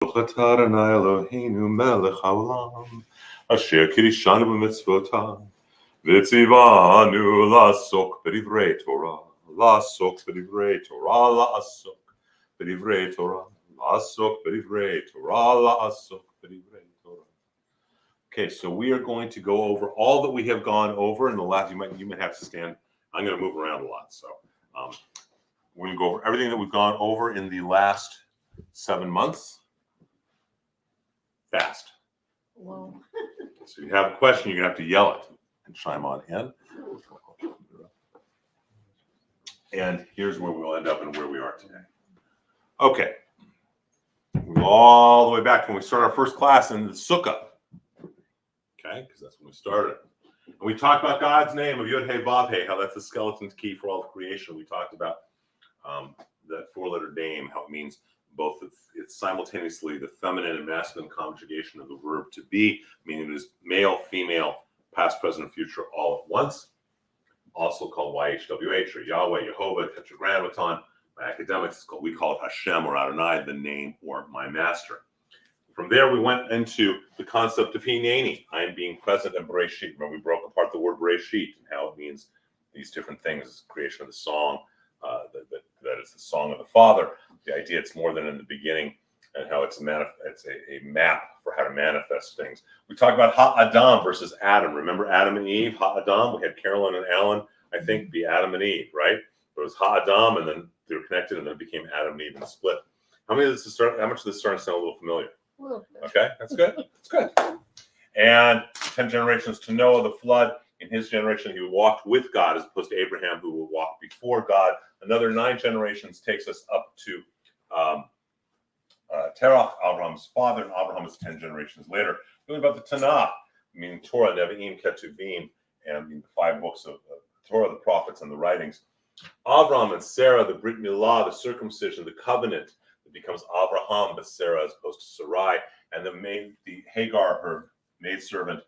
אתה אדוני אלוהינו מלך העולם, אשר קידשנו במצוותיו, וציוונו לעסוק בדברי תורה, לעסוק בדברי תורה, לעסוק בדברי תורה, לעסוק בדברי תורה, לעסוק בדברי תורה. Okay, so we are going to go over all that we have gone over in the last. You might have to stand. I'm going to move around a lot, so we're going to go over everything that we've gone over in the last 7 months. Fast. Whoa. So if you have a question, you're going to have to yell it and chime on in. And here's where we'll end up and where we are today. Okay. We go all the way back to when we started our first class in the Sukkah. Okay, because that's when we started. And we talked about God's name of Yud Hey Vav Hey, how that's the skeleton key for all of creation. We talked about that four-letter name, how it means both. It's simultaneously the feminine and masculine conjugation of the verb to be, meaning it is male, female, past, present, and future all at once. Also called YHWH or Yahweh, Yehovah, Tetragrammaton. By academics, we call it Hashem or Adonai, the name or my master. From there, we went into the concept of Hineni, I am being present, and Bereshit. Remember, we broke apart the word Bereshit and how it means these different things, creation of the song, that is the song of the Father. The idea it's more than in the beginning, and how it's a map for how to manifest things. We talked about Ha-Adam versus Adam. Remember Adam and Eve, Ha-Adam? We had Carolyn and Alan, I think, be Adam and Eve, right? But it was Ha-Adam, and then they were connected, and then it became Adam and Eve and split. How much of this is starting to sound a little familiar? Okay, that's good. That's good. And 10 generations to Noah, the flood. In his generation, he walked with God, as opposed to Abraham, who will walk before God. Another 9 generations takes us up to Terach, Abraham's father, and Abraham is 10 generations later. Really about the Tanakh, meaning Torah, Nevi'im, Ketuvim, and the 5 books of Torah, the prophets, and the writings. Abraham and Sarah, the Brit Milah, the circumcision, the covenant. It becomes Abraham, but Sarah as opposed to Sarai. And the Hagar, her maidservant,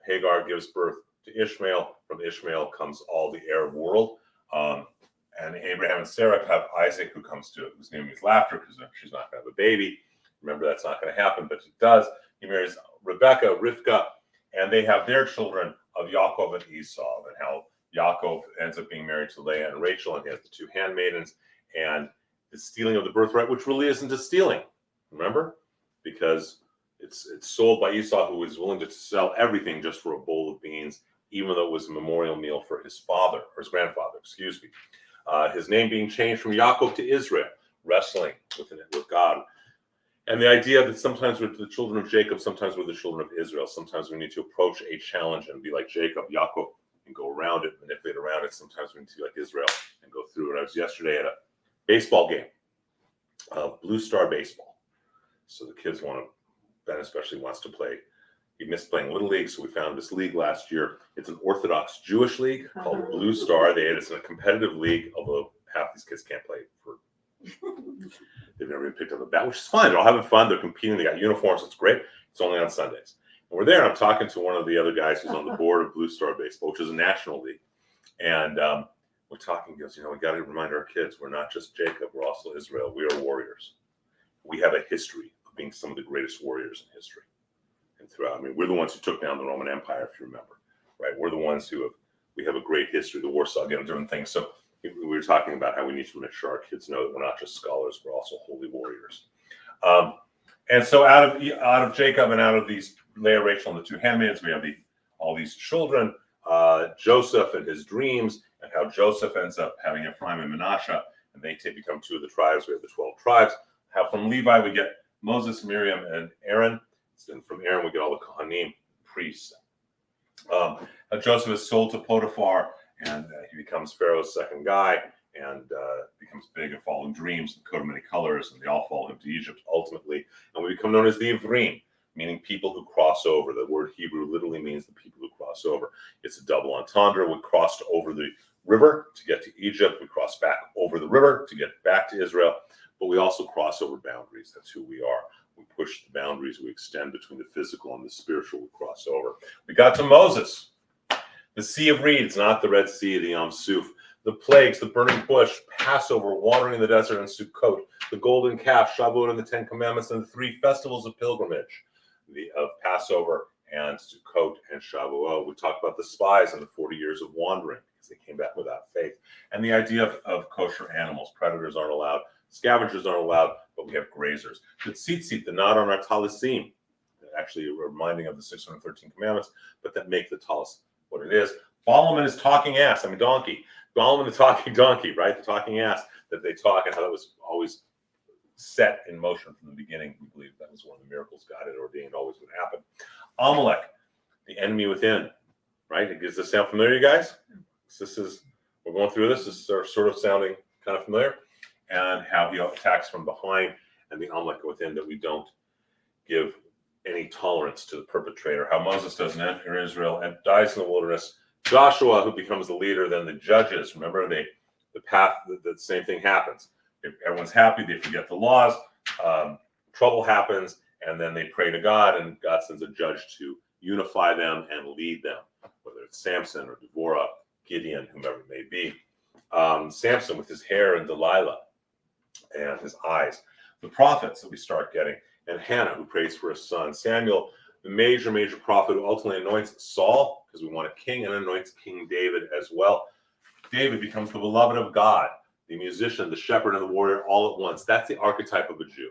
Hagar gives birth to Ishmael. From Ishmael comes all the Arab world. And Abraham and Sarah have Isaac, whose name is laughter, because she's not going to have a baby. Remember, that's not going to happen, but it does. He marries Rebecca, Rivka, and they have their children of Yaakov and Esau, and how Yaakov ends up being married to Leah and Rachel, and he has the 2 handmaidens, and the stealing of the birthright, which really isn't a stealing, remember? Because it's sold by Esau, who was willing to sell everything just for a bowl of beans, even though it was a memorial meal for his father, or his grandfather, excuse me. His name being changed from Yaakov to Israel, wrestling with God. And the idea that sometimes we're the children of Jacob, sometimes we're the children of Israel. Sometimes we need to approach a challenge and be like Jacob, Yaakov, and go around it, manipulate around it. Sometimes we need to be like Israel and go through it. I was yesterday at a baseball game, Blue Star baseball. So the kids Ben especially wants to play. He missed playing Little League, so we found this league last year. It's an Orthodox Jewish league called Blue Star. It's a competitive league, although half these kids can't play they've never even picked up a bat, which is fine. They're all having fun. They're competing. They got uniforms. It's great. It's only on Sundays. And we're there, and I'm talking to one of the other guys who's on the board of Blue Star Baseball, which is a national league. And we're talking, he goes, we got to remind our kids, we're not just Jacob, we're also Israel. We are warriors. We have a history of being some of the greatest warriors in history. And throughout, we're the ones who took down the Roman Empire, if you remember, right? We're the ones we have a great history, the Warsaw, different things. So we were talking about how we need to make sure our kids know that we're not just scholars, we're also holy warriors. And so out of Jacob and out of these Leah, Rachel, and the 2 handmaids, we have all these children, Joseph and his dreams, and how Joseph ends up having Ephraim and Manasseh, and they become 2 of the tribes. We have the 12 tribes. How from Levi we get Moses, Miriam, and Aaron. And from Aaron we get all the Kohanim, priests. Joseph is sold to Potiphar, and he becomes Pharaoh's second guy, and becomes big and following dreams and coat of many colors, and they all follow him to Egypt ultimately. And we become known as the Ivrim, meaning people who cross over. The word Hebrew literally means the people who cross over. It's a double entendre. We crossed over the river to get to Egypt. We crossed back over the river to get back to Israel. But we also cross over boundaries. That's who we are. We push the boundaries. We extend between the physical and the spiritual. We cross over. We got to Moses. The Sea of Reeds, not the Red Sea, the Yam Suf. the plagues, the burning bush, Passover, wandering in the desert, and Sukkot, the golden calf, Shavuot, and the 10 Commandments, and the 3 festivals of pilgrimage, of Passover and Sukkot and Shavuot. We talked about the spies and the 40 years of wandering because they came back without faith. And the idea of kosher animals. Predators aren't allowed, scavengers aren't allowed, but we have grazers. The tzitzit, the knot on our talisim, actually a reminding of the 613 commandments, but that make the talis what it is. Balaam is talking ass, donkey. Balaam the talking donkey, right? The talking ass that they talk, and how that was always set in motion from the beginning. We believe that was one of the miracles God had ordained always would happen. Amalek, the enemy within, right? Does this sound familiar, you guys? We're going through this. This is sort of sounding kind of familiar. And how he attacks from behind, and the Amalek within, that we don't give any tolerance to the perpetrator. How Moses doesn't enter Israel and dies in the wilderness. Joshua, who becomes the leader, then the judges. Remember, the path, the same thing happens. If everyone's happy, they forget the laws, trouble happens, and then they pray to God, and God sends a judge to unify them and lead them, whether it's Samson or Deborah, Gideon, whomever it may be. Samson with his hair and Delilah and his eyes. The prophets that we start getting, and Hannah, who prays for a son. Samuel, the major prophet who ultimately anoints Saul, because we want a king, and anoints King David as well. David becomes the beloved of God, the musician, the shepherd, and the warrior all at once. That's the archetype of a Jew.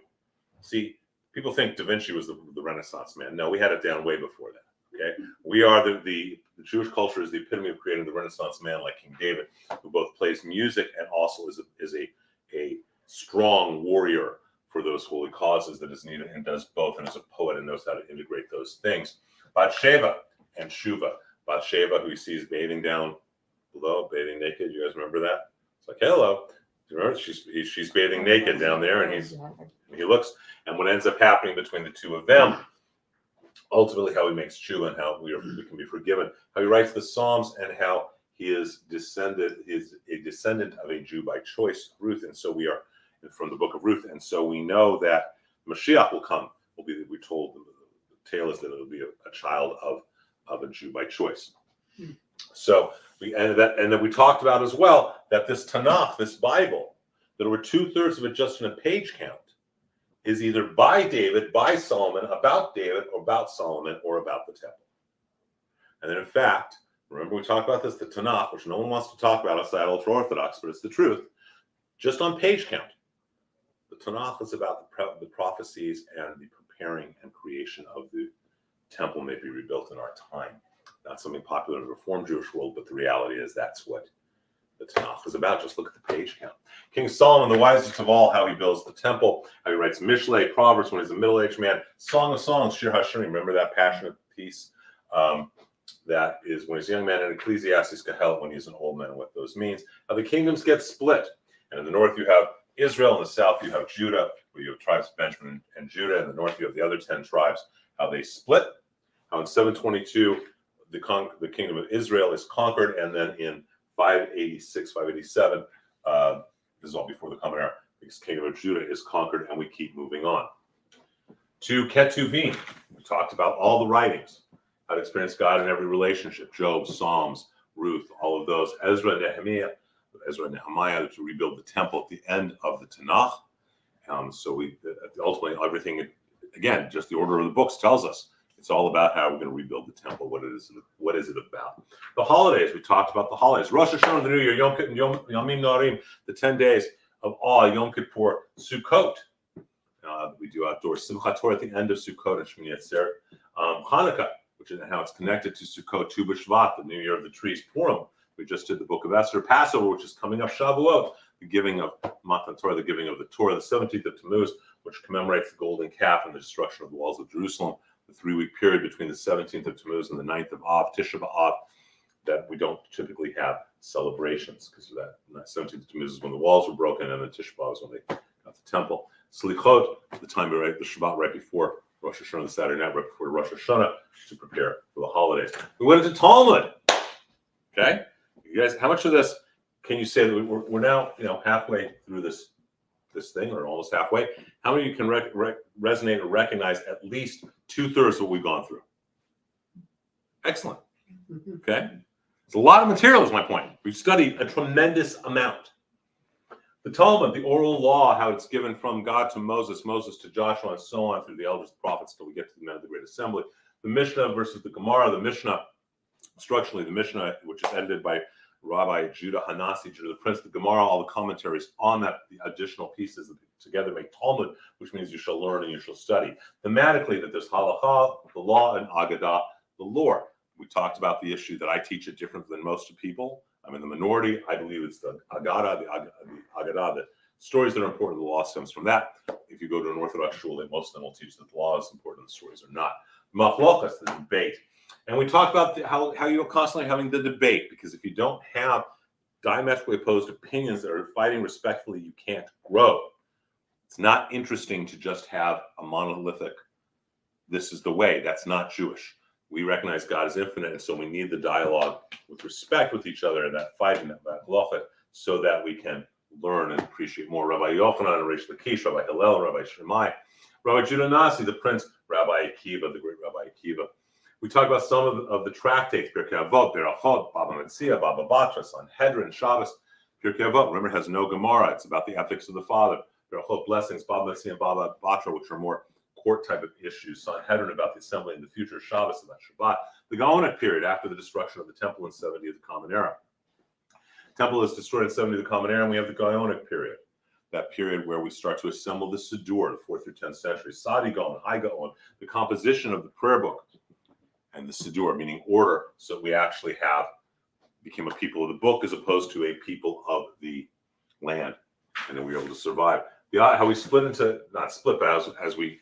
See, people think Da Vinci was the Renaissance man. No, we had it down way before that. Okay, we are the Jewish culture is the epitome of creating the Renaissance man like King David, who both plays music and also is a strong warrior for those holy causes that is needed, and does both, and is a poet and knows how to integrate those things. Bathsheba and Shuva. Bathsheba, who he sees bathing down below, bathing naked. You guys remember that? It's like, hello. Do you remember? She's bathing naked down there, and he looks, and what ends up happening between the two of them, ultimately how he makes tshuva and how we can be forgiven, how he writes the Psalms, and how he is a descendant of a Jew by choice, Ruth, and so we are from the book of Ruth, and so we know that Mashiach will come. We're told the tale is that it'll be a child of a Jew by choice. So and then we talked about as well that this Tanakh, this Bible, that over 2/3 of it just in a page count, is either by David, by Solomon, about David, or about Solomon, or about the temple. And then in fact, remember we talked about this, the Tanakh, which no one wants to talk about outside ultra-Orthodox, but it's the truth. Just on page count, the Tanakh is about the prophecies and the preparing and creation of the temple may be rebuilt in our time. Not something popular in the Reformed Jewish world, but the reality is that's what the Tanakh is about. Just look at the page count. King Solomon, the wisest of all, how he builds the temple, how he writes Mishlei, Proverbs when he's a middle-aged man, Song of Songs, Shir HaShirim. Remember that passionate piece? That is when he's a young man, and Ecclesiastes Kahel when he's an old man, and what those means. How the kingdoms get split. And in the north you have Israel, in the south you have Judah, where you have tribes of Benjamin and Judah. In the north you have the other 10 tribes, how they split. How in 722 the kingdom of Israel is conquered, and then in 586, 587, this is all before the Common Era, the kingdom of Judah is conquered, and we keep moving on. To Ketuvim, we talked about all the writings, how to experience God in every relationship, Job, Psalms, Ruth, all of those, Ezra, Nehemiah, to rebuild the temple at the end of the Tanakh. So we ultimately, everything, again, just the order of the books tells us. It's all about how we're going to rebuild the temple. What is it about? The holidays, we talked about the holidays. Rosh Hashanah, the New Year, Yom Kippur, Yomim Noarim, the 10 days of awe, Yom Kippur, Sukkot. We do outdoors. Simchat Torah at the end of Sukkot and Shmini Atzeret. Hanukkah, which is how it's connected to Sukkot, Tu B'Shvat, the New Year of the Trees. Purim, we just did the book of Esther. Passover, which is coming up. Shavuot, the giving of Matan Torah, the giving of the Torah. The 17th of Tammuz, which commemorates the golden calf and the destruction of the walls of Jerusalem. The 3-week period between the 17th of Tammuz and the 9th of Av, Tisha B'Av, that we don't typically have celebrations because of that. And that 17th of Tammuz is when the walls were broken, and then Tisha B'Av is when they got the temple. Slichot, the time the Shabbat right before Rosh Hashanah, the Saturday night right before Rosh Hashanah, to prepare for the holidays. We went into Talmud. Okay, you guys, how much of this can you say that we're now halfway through this thing, or almost halfway? How many of you can resonate or recognize at least 2/3 of what we've gone through? Excellent. Okay. It's a lot of material is my point. We've studied a tremendous amount. The Talmud, the oral law, how it's given from God to Moses, Moses to Joshua, and so on through the elders, the prophets, till we get to the men of the Great Assembly. The Mishnah versus the Gemara. The Mishnah, structurally, the Mishnah, which is edited by Rabbi Judah Hanasi, Judah the Prince, the Gemara, all the commentaries on that, the additional pieces that together make Talmud, which means you shall learn and you shall study. Thematically, that there's halacha, the law, and agadah, the lore. We talked about the issue that I teach it different than most people. I'm in the minority. I believe it's the agadah, the agadah, the stories that are important. The law stems from that. If you go to an Orthodox shul, most of them will teach that the law is important, the stories are not. Machlokas, the debate. And we talked about how you're constantly having the debate, because if you don't have diametrically opposed opinions that are fighting respectfully, you can't grow. It's not interesting to just have a monolithic, this is the way. That's not Jewish. We recognize God is infinite, and so we need the dialogue with respect with each other and that fighting, that halacha, so that we can learn and appreciate more. Rabbi Yochanan and Reish Lakish, Rabbi Hillel, Rabbi Shammai, Rabbi Judah Nasi, the Prince, Rabbi Akiva, the great Rabbi Akiva. We talk about some of the tractates, Pirkei Avot, Berachot, Baba Metzia, Baba Batra, Sanhedrin, Shabbos. Pirkei Avot, remember, has no Gemara. It's about the ethics of the Father. Berachot, blessings, Baba Metzia, and Baba Batra, which are more court type of issues. Sanhedrin, about the assembly in the future. Shabbos, about Shabbat. The Gaonic period, after the destruction of the temple in 70 of the Common Era. Temple is destroyed in 70 of the Common Era, and we have the Gaonic period. That period where we start to assemble the Siddur, the 4th through 10th century. Sadi Gaon, High Gaon, the composition of the prayer book, and the Siddur, meaning order, so we actually became a people of the book as opposed to a people of the land, and then we were able to survive. How we split into, not split, but as we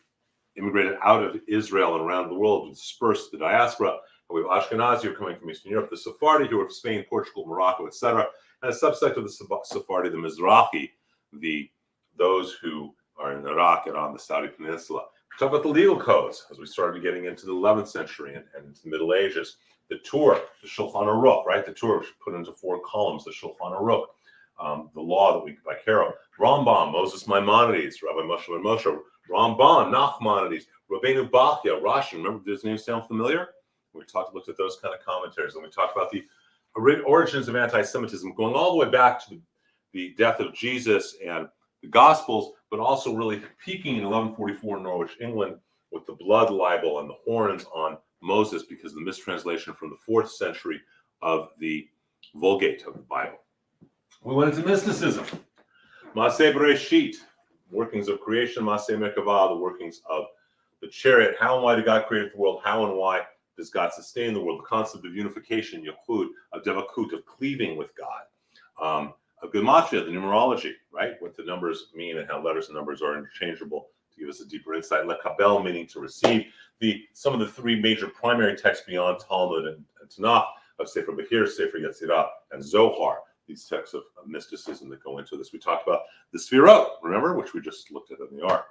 immigrated out of Israel and around the world, dispersed the diaspora. We have Ashkenazi who are coming from Eastern Europe, the Sephardi who are from Spain, Portugal, Morocco, etc., and a subsect of the Sephardi, the Mizrahi, those who are in Iraq and on the Saudi Peninsula. We talk about the legal codes as we started getting into the 11th century and into the Middle Ages. The Torah, the Shulchan Aruch, right? The Torah put into 4 columns, the Shulchan Aruch, the law that we by Karo, Rambam, Moses Maimonides, Rabbi Moshe ben Moshe, Ramban, Nachmanides, Rabbeinu Bachya, Rashi. Remember, does names sound familiar? We looked at those kind of commentaries, and we talked about the origins of anti-Semitism, going all the way back to the death of Jesus and the Gospels, but also really peaking in 1144 in Norwich, England, with the blood libel and the horns on Moses because of the mistranslation from the 4th century of the Vulgate of the Bible. We went into mysticism. Maaseh Bereshit, workings of creation, Maaseh Merkavah, the workings of the chariot. How and why did God create the world? How and why does God sustain the world? The concept of unification, Yachud, of Devakut, of cleaving with God. Of Gematria, the numerology, right? What the numbers mean and how letters and numbers are interchangeable to give us a deeper insight. Lekabel, meaning to receive. Some of the 3 major primary texts beyond Talmud and Tanakh of Sefer Behir, Sefer Yetzirah, and Zohar. These texts of mysticism that go into this. We talked about the Sfirot, remember, which we just looked at in the Ark,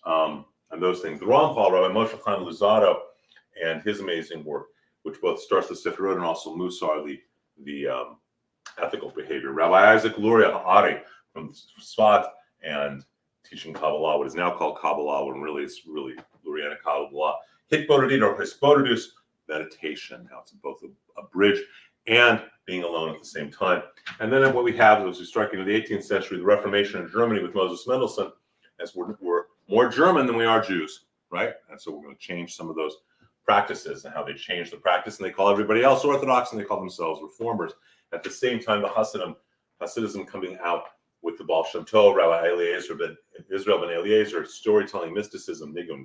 and those things. The Ramchal, Rabbi Moshe Chaim Luzzatto, and his amazing work, which both starts the Sefirot and also Mussar, the ethical behavior. Rabbi Isaac Luria Ha'ari from Sfat, and teaching Kabbalah, what is now called Kabbalah, when really it's really Luriana Kabbalah. Hitbodedit or Hisbodedus, meditation. Now it's both a bridge and being alone at the same time. And then what we have, as we start into the 18th century, the Reformation in Germany with Moses Mendelssohn, as we're more German than we are Jews, right? And so we're going to change some of those practices and how they change the practice, and they call everybody else Orthodox, and they call themselves Reformers. At the same time, the Hasidism coming out with the Baal Shem Tov, Rabbi Israel ben Eliezer, storytelling, mysticism, Nigum,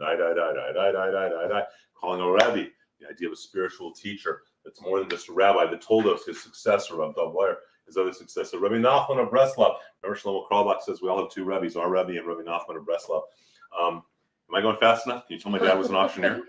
calling a Rebbe, the idea of a spiritual teacher that's more than just a rabbi, that told us his successor, Rabbi Dov his other successor, Rabbi Nachman of Breslov. Remember, Shlomo Karlbach says we all have 2 rabbis, our Rebbe and Rabbi Nachman of Breslov. Am I going fast enough? Can you tell my dad was an auctioneer?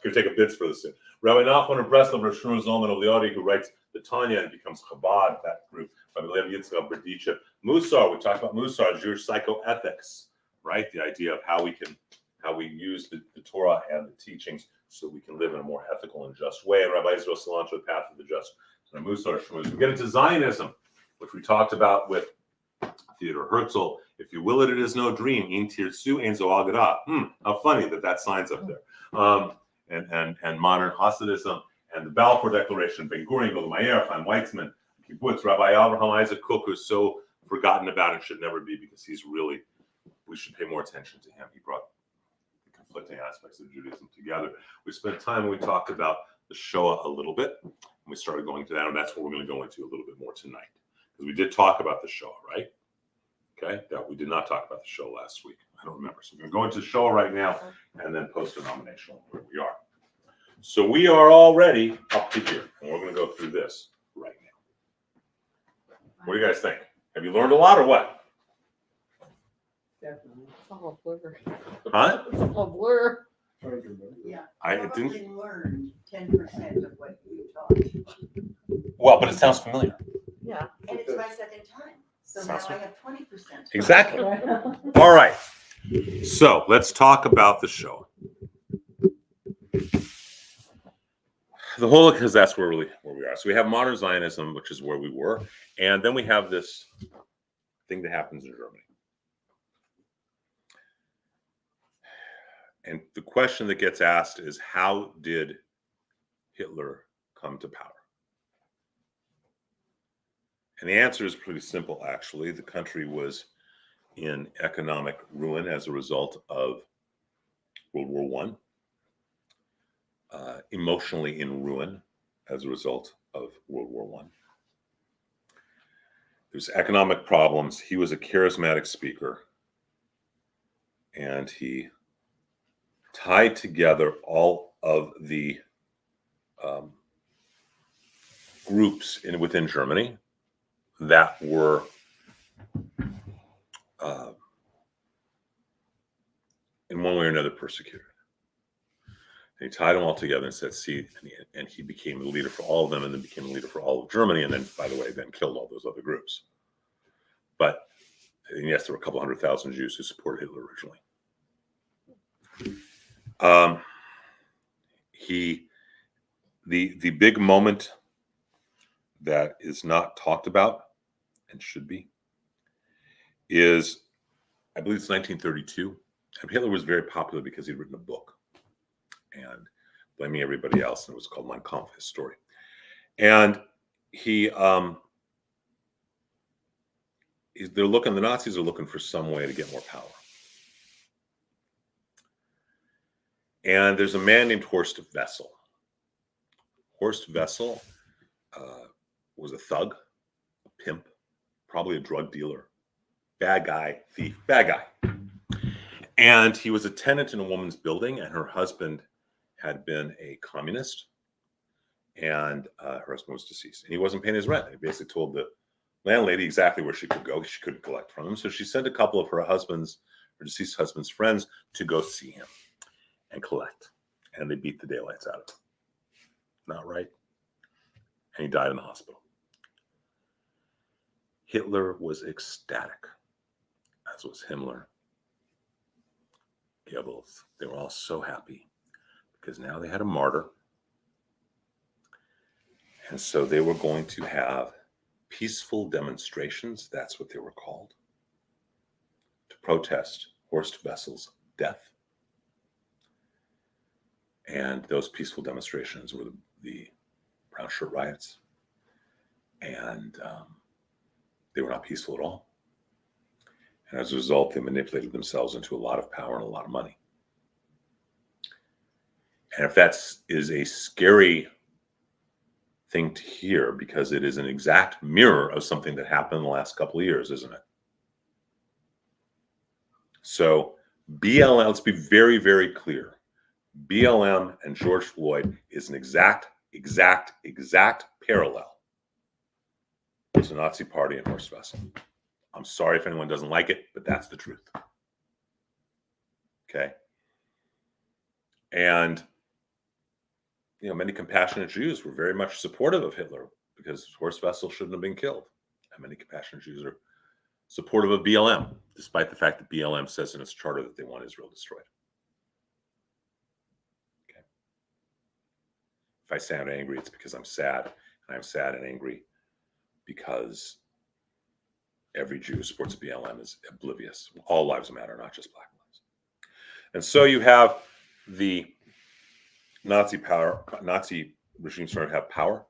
Could take a bids for this soon. Rabbi Nachman of Breslov, Rosh Zalman of Leodi, who writes the Tanya and becomes Chabad, that group. Rabbi Lev Yitzchak Berdichev. Mussar, we talked about Mussar, Jewish psychoethics, right? The idea of how we use the Torah and the teachings so we can live in a more ethical and just way. And Rabbi Israel Cilantro, the path of the just. And Mussar Shmuz. We get into Zionism, which we talked about with Theodor Herzl. If you will it is no dream. In Tirtsu ein zo agada. How funny that signs up there. and modern Hasidism, and the Balfour Declaration, Ben Gurion, Golda Meir, Chaim Weizmann, Kibbutz, Rabbi Avraham Isaac Kook, who's so forgotten about and should never be, because he's really, we should pay more attention to him. He brought the conflicting aspects of Judaism together. We spent time and we talked about the Shoah a little bit, and we started going to that, and that's what we're going to go into a little bit more tonight, because we did talk about the Shoah, right? Okay, that we did not talk about the Shoah last week. I don't remember. So we're going to go into the Shoah right now, and then post-denominational where we are. So we are already up to here, and we're going to go through this right now. What do you guys think? Have you learned a lot or what? Definitely. It's all a blur. Huh? It's all a blur. Yeah, I probably didn't. learned 10% of what you taught. Well, but it sounds familiar. Yeah. And it's my second time, so now Sounds I have 20%. Exactly. All right. So let's talk about the Shoah. The whole, because that's where we are. So we have modern Zionism, which is where we were, and then we have this thing that happens in Germany. And the question that gets asked is, how did Hitler come to power? And the answer is pretty simple, actually. The country was in economic ruin as a result of World War I. Emotionally in ruin as a result of World War I. There's economic problems. He was a charismatic speaker, and he tied together all of the groups within Germany that were in one way or another persecuted. And he tied them all together and said, see, and he became the leader for all of them, and then became the leader for all of Germany, and then, by the way, then killed all those other groups. But, and yes, there were a couple 100,000 Jews who supported Hitler originally. The big moment that is not talked about, and should be, is, I believe it's 1932. And Hitler was very popular because he'd written a book and blaming everybody else, and it was called Mein Kampf, his story. And the Nazis are looking for some way to get more power. And there's a man named Horst Wessel. Horst Wessel was a thug, a pimp, probably a drug dealer, bad guy, thief, bad guy. And he was a tenant in a woman's building, and her husband had been a communist, and her husband was deceased. And he wasn't paying his rent. He basically told the landlady exactly where she could go. She couldn't collect from him. So she sent a couple of her deceased husband's friends to go see him and collect. And they beat the daylights out of him. Not right. And he died in the hospital. Hitler was ecstatic, as was Himmler, Goebbels. They were all so happy because now they had a martyr. And so they were going to have peaceful demonstrations, that's what they were called, to protest Horst Wessel's death. And those peaceful demonstrations were the brown shirt riots. And they were not peaceful at all. And as a result, they manipulated themselves into a lot of power and a lot of money. And if that is a scary thing to hear, because it is an exact mirror of something that happened in the last couple of years, isn't it? So BLM, let's be very, very clear. BLM and George Floyd is an exact parallel to the Nazi Party and Horst Wessel. I'm sorry if anyone doesn't like it, but that's the truth. Okay? And, you know, many compassionate Jews were very much supportive of Hitler because Horst Wessel shouldn't have been killed. And many compassionate Jews are supportive of BLM, despite the fact that BLM says in its charter that they want Israel destroyed. Okay? If I sound angry, it's because I'm sad. And I'm sad and angry because every Jew who supports BLM is oblivious. All lives matter, not just black lives. And so you have the Nazi regime started to have power,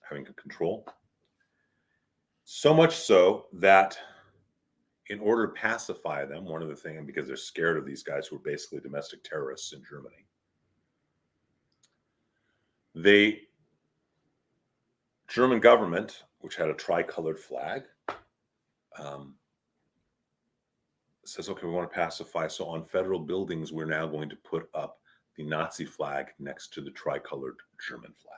having control. So much so that in order to pacify them, one of the things, because they're scared of these guys who are basically domestic terrorists in Germany, the German government, which had a tricolored flag, says, okay, we want to pacify. So on federal buildings, we're now going to put up the Nazi flag next to the tricolored German flag.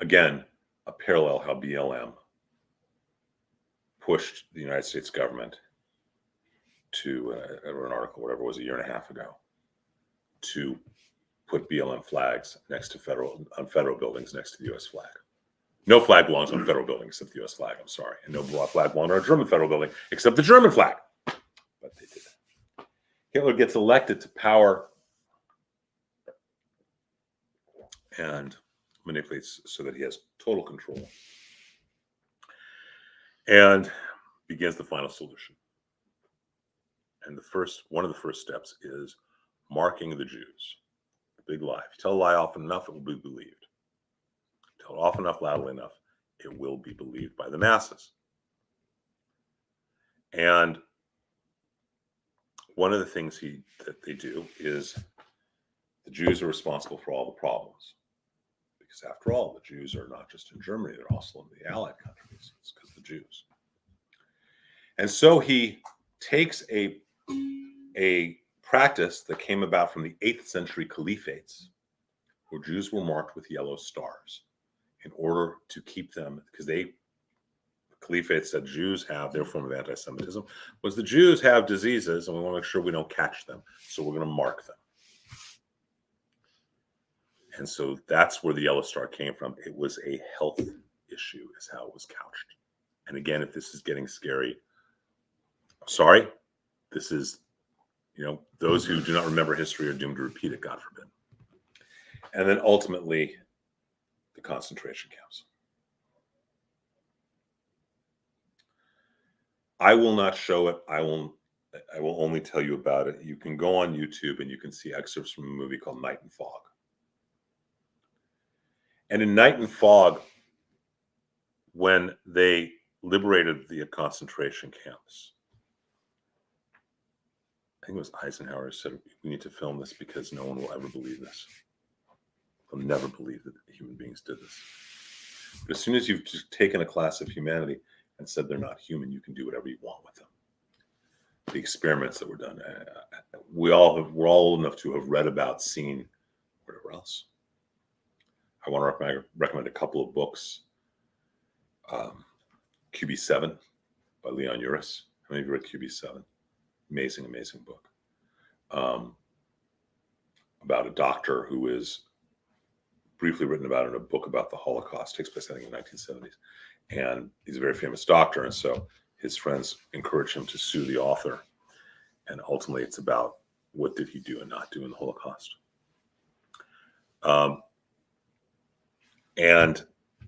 Again, a parallel how BLM pushed the United States government to, I wrote an article, whatever it was, a year and a half ago, to put BLM flags next to on federal buildings next to the U.S. flag. No flag belongs on federal buildings except the U.S. flag, I'm sorry. And no flag belongs on a German federal building except the German flag. But they did that. Hitler gets elected to power and manipulates so that he has total control. And begins the final solution. And one of the first steps is marking the Jews. Big lie. If you tell a lie often enough, it will be believed. Tell it often enough, loudly enough, it will be believed by the masses. And one of the things that they do is the Jews are responsible for all the problems. Because after all, the Jews are not just in Germany, they're also in the Allied countries. It's because of the Jews. And so he takes a practice that came about from the 8th century caliphates, where Jews were marked with yellow stars in order to keep them, because the caliphate said Jews have, their form of anti-Semitism was the Jews have diseases and we want to make sure we don't catch them. So we're going to mark them. And so that's where the yellow star came from. It was a health issue is how it was couched. And again, if this is getting scary, I'm sorry. This is, those who do not remember history are doomed to repeat it, God forbid. And then ultimately, the concentration camps. I will not show it. I will only tell you about it. You can go on YouTube and you can see excerpts from a movie called Night and Fog. And in Night and Fog, when they liberated the concentration camps, I think it was Eisenhower who said, we need to film this because no one will ever believe this. They'll never believe that human beings did this. But as soon as you've just taken a class of humanity and said they're not human, you can do whatever you want with them. The experiments that were done, we're all old enough to have read about, seen, whatever else. I want to recommend a couple of books. QB7 by Leon Uris. How many of you read QB7? Amazing, amazing book. About a doctor who is briefly written about in a book about the Holocaust. Takes place, I think, in the 1970s. And he's a very famous doctor. And so his friends encourage him to sue the author. And ultimately, it's about what did he do and not do in the Holocaust. And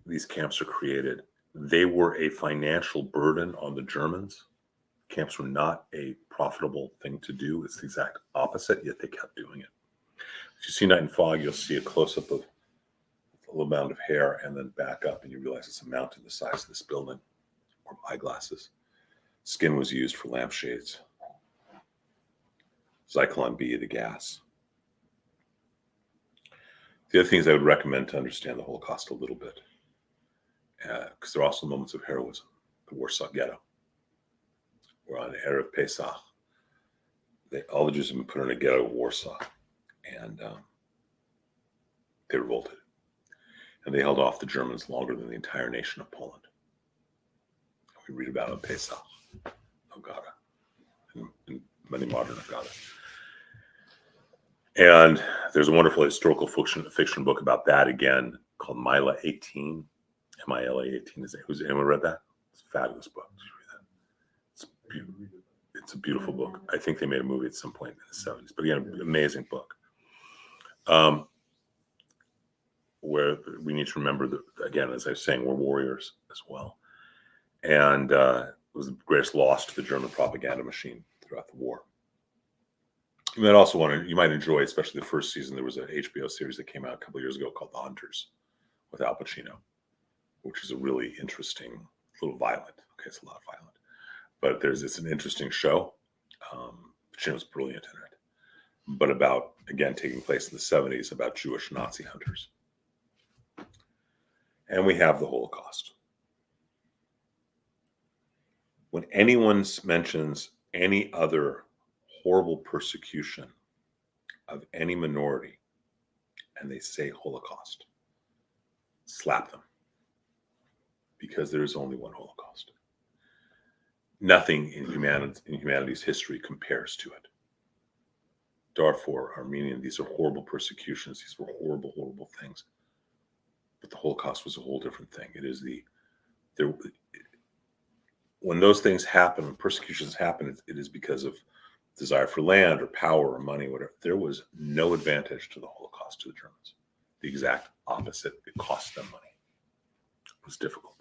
these camps are created. They were a financial burden on the Germans. Camps were not a profitable thing to do. It's the exact opposite, yet they kept doing it. If you see Night and Fog, you'll see a close-up of a little mound of hair and then back up, and you realize it's a mountain the size of this building, or eyeglasses. Skin was used for lampshades. Zyklon B, the gas. The other things I would recommend to understand the Holocaust a little bit, because there are also moments of heroism. The Warsaw Ghetto. We're on Erev Pesach. All the Jews have been put in a ghetto of Warsaw, and they revolted. And they held off the Germans longer than the entire nation of Poland. We read about it in Pesach, Haggadah, and many modern Haggadah. And there's a wonderful historical fiction book about that again called Mila 18. Mila 18. Has anyone read that? It's a fabulous book. Did you read that? It's a beautiful book. I think they made a movie at some point in the 70s. But again, amazing book. Where we need to remember that, again, as I was saying, we're warriors as well. And it was the greatest loss to the German propaganda machine throughout the war. You might enjoy, especially the first season. There was an HBO series that came out a couple of years ago called The Hunters with Al Pacino, which is a really interesting, a little violent. Okay, it's a lot violent, but it's an interesting show. Pacino's brilliant in it, but about, again, taking place in the 70s, about Jewish Nazi hunters. And we have the Holocaust. When anyone mentions any other horrible persecution of any minority and they say Holocaust, slap them, because there is only one Holocaust. Nothing in humanity's history compares to it. Darfur, Armenian, these are horrible persecutions. These were horrible, horrible things. But the Holocaust was a whole different thing. It is when those things happen, when persecutions happen, it is because of desire for land or power or money, whatever. There was no advantage to the Holocaust to the Germans. The exact opposite. It cost them money. It was difficult.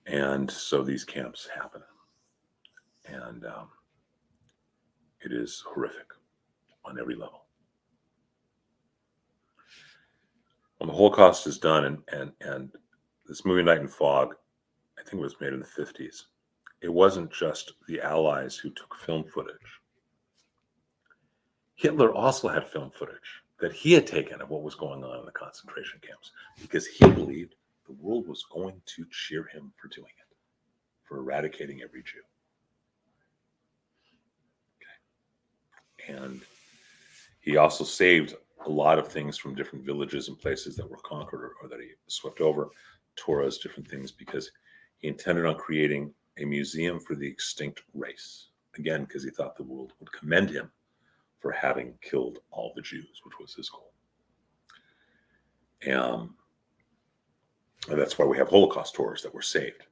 And so these camps happen. And it is horrific on every level. When the Holocaust is done, and this movie Night and Fog, I think it was made in the 50s, it wasn't just the Allies who took film footage. Hitler also had film footage that he had taken of what was going on in the concentration camps, because he believed the world was going to cheer him for doing it, for eradicating every Jew. Okay. And he also saved a lot of things from different villages and places that were conquered or that he swept over, Torahs, different things, because he intended on creating a museum for the extinct race. Again, because he thought the world would commend him for having killed all the Jews, which was his goal. And that's why we have Holocaust tours that were saved,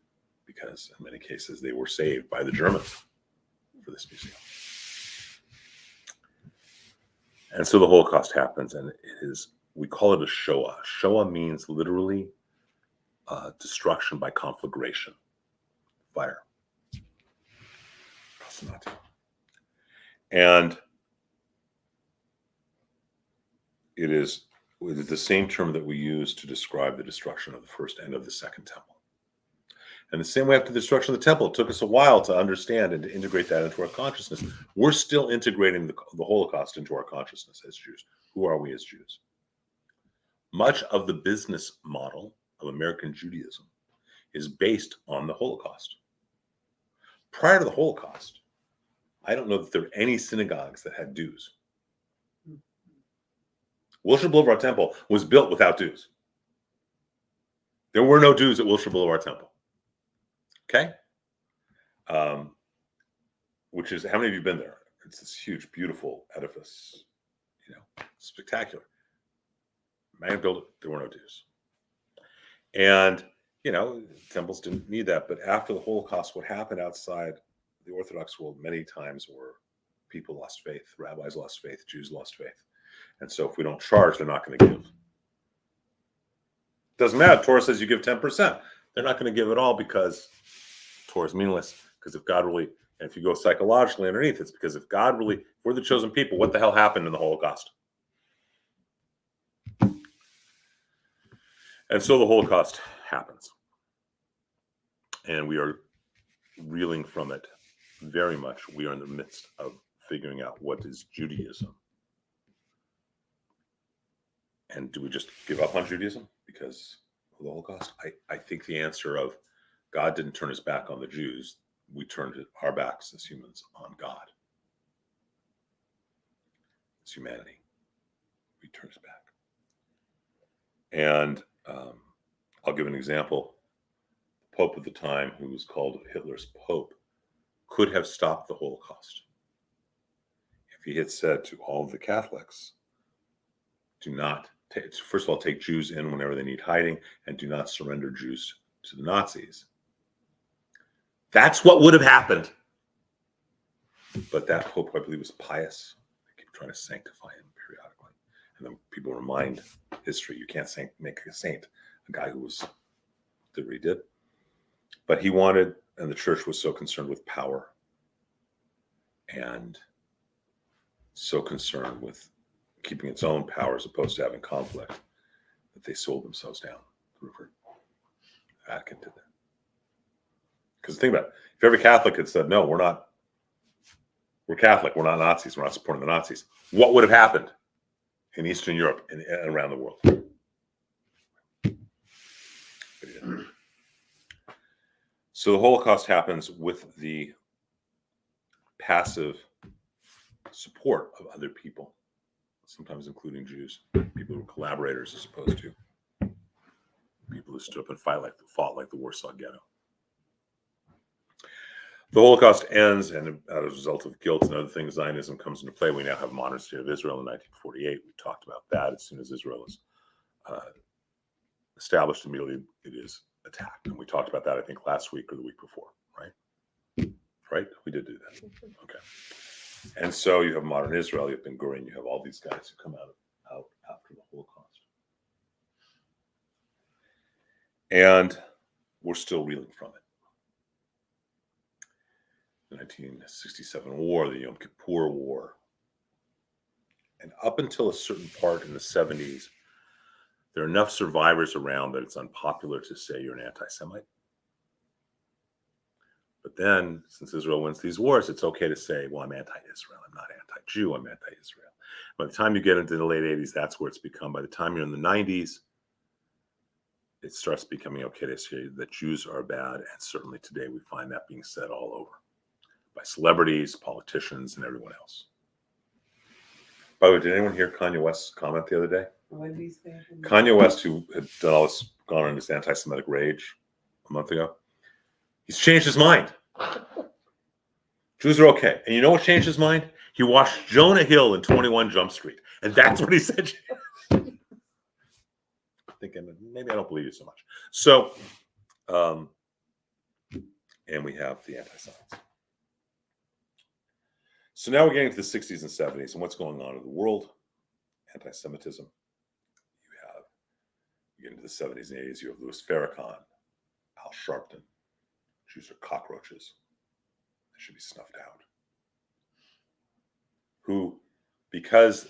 because in many cases they were saved by the Germans for this museum. And so the Holocaust happens, and we call it a Shoah. Shoah means literally destruction by conflagration, fire. And it is the same term that we use to describe the destruction of the first and of the second temple. And the same way after the destruction of the temple, it took us a while to understand and to integrate that into our consciousness. We're still integrating the Holocaust into our consciousness as Jews. Who are we as Jews? Much of the business model of American Judaism is based on the Holocaust. Prior to the Holocaust, I don't know that there were any synagogues that had dues. Wilshire Boulevard Temple was built without dues. There were no dues at Wilshire Boulevard Temple. Okay? Which is, how many of you have been there? It's this huge, beautiful edifice, spectacular. Man built it, there were no dues. And, temples didn't need that. But after the Holocaust, what happened outside the Orthodox world many times were people lost faith, rabbis lost faith, Jews lost faith. And so if we don't charge, they're not going to give. Doesn't matter. Torah says you give 10%. They're not going to give it all because Torah is meaningless. Because if God really, and if you go psychologically underneath, it's because if God really, we're the chosen people, what the hell happened in the Holocaust? And so the Holocaust happens. And we are reeling from it very much. We are in the midst of figuring out what is Judaism. And do we just give up on Judaism because of the Holocaust? I think the answer of God didn't turn his back on the Jews. We turned our backs as humans on God. As humanity, we turned his back. And I'll give an example. The Pope at the time, who was called Hitler's Pope, could have stopped the Holocaust if he had said to all of the Catholics, do not, first of all, take Jews in whenever they need hiding, and do not surrender Jews to the Nazis. That's what would have happened. But that Pope, I believe, was pious. They keep trying to sanctify him periodically. And then people remind history, you can't make a saint, a guy who did what he did. But he wanted, and the church was so concerned with power, and so concerned with keeping its own power as opposed to having conflict that they sold themselves down the river. Vatican did that. Because think about it, if every Catholic had said, no, we're Catholic, we're not Nazis, we're not supporting the Nazis, what would have happened in Eastern Europe and around the world? So the Holocaust happens with the passive support of other people, sometimes including Jews, people who were collaborators as opposed to people who stood up and fought like the Warsaw Ghetto. The Holocaust ends, and as a result of guilt and other things, Zionism comes into play. We now have a modern state of Israel in 1948. We talked about that. As soon as Israel is established, immediately it is attacked. And we talked about that, I think, last week or the week before, right? Right? We did do that. Okay. And so you have modern Israel, you have Ben Gurion, you have all these guys who come out after the Holocaust. And we're still reeling from it. The 1967 war, the Yom Kippur War. And up until a certain part in the 70s, there are enough survivors around that it's unpopular to say you're an anti-Semite. But then, since Israel wins these wars, it's okay to say, well, I'm anti-Israel. I'm not anti-Jew. I'm anti-Israel. By the time you get into the late 80s, that's where it's become. By the time you're in the 90s, it starts becoming okay to say that Jews are bad. And certainly today we find that being said all over by celebrities, politicians, and everyone else. By the way, did anyone hear Kanye West's comment the other day? What did he say? Kanye West, who had done all this, gone on this anti-Semitic rage a month ago, he's changed his mind. Jews are okay. And you know what changed his mind? He watched Jonah Hill in 21 Jump Street. And that's what he said. Thinking, maybe I don't believe you so much. So, and we have the anti-Semites. So now we're getting to the 60s and 70s and what's going on in the world. Anti-Semitism. You get into the 70s and 80s, you have Louis Farrakhan, Al Sharpton. Jews are cockroaches. They should be snuffed out. Who, because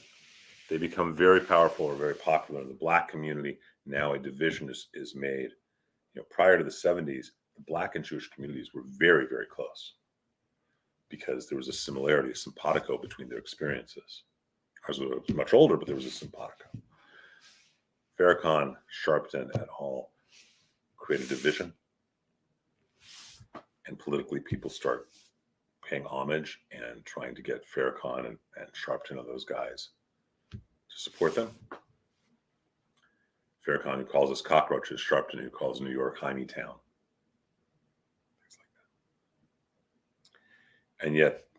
they become very powerful or very popular in the Black community, now a division is made. You know, prior to the 70s, the Black and Jewish communities were very, very close because there was a similarity, a simpatico between their experiences. Ours was much older, but there was a simpatico. Farrakhan, Sharpton, et al. Created a division. And politically, people start paying homage and trying to get Farrakhan and Sharpton and those guys to support them. Farrakhan, who calls us cockroaches, Sharpton, who calls New York Jaime Town. Things like that. And yet,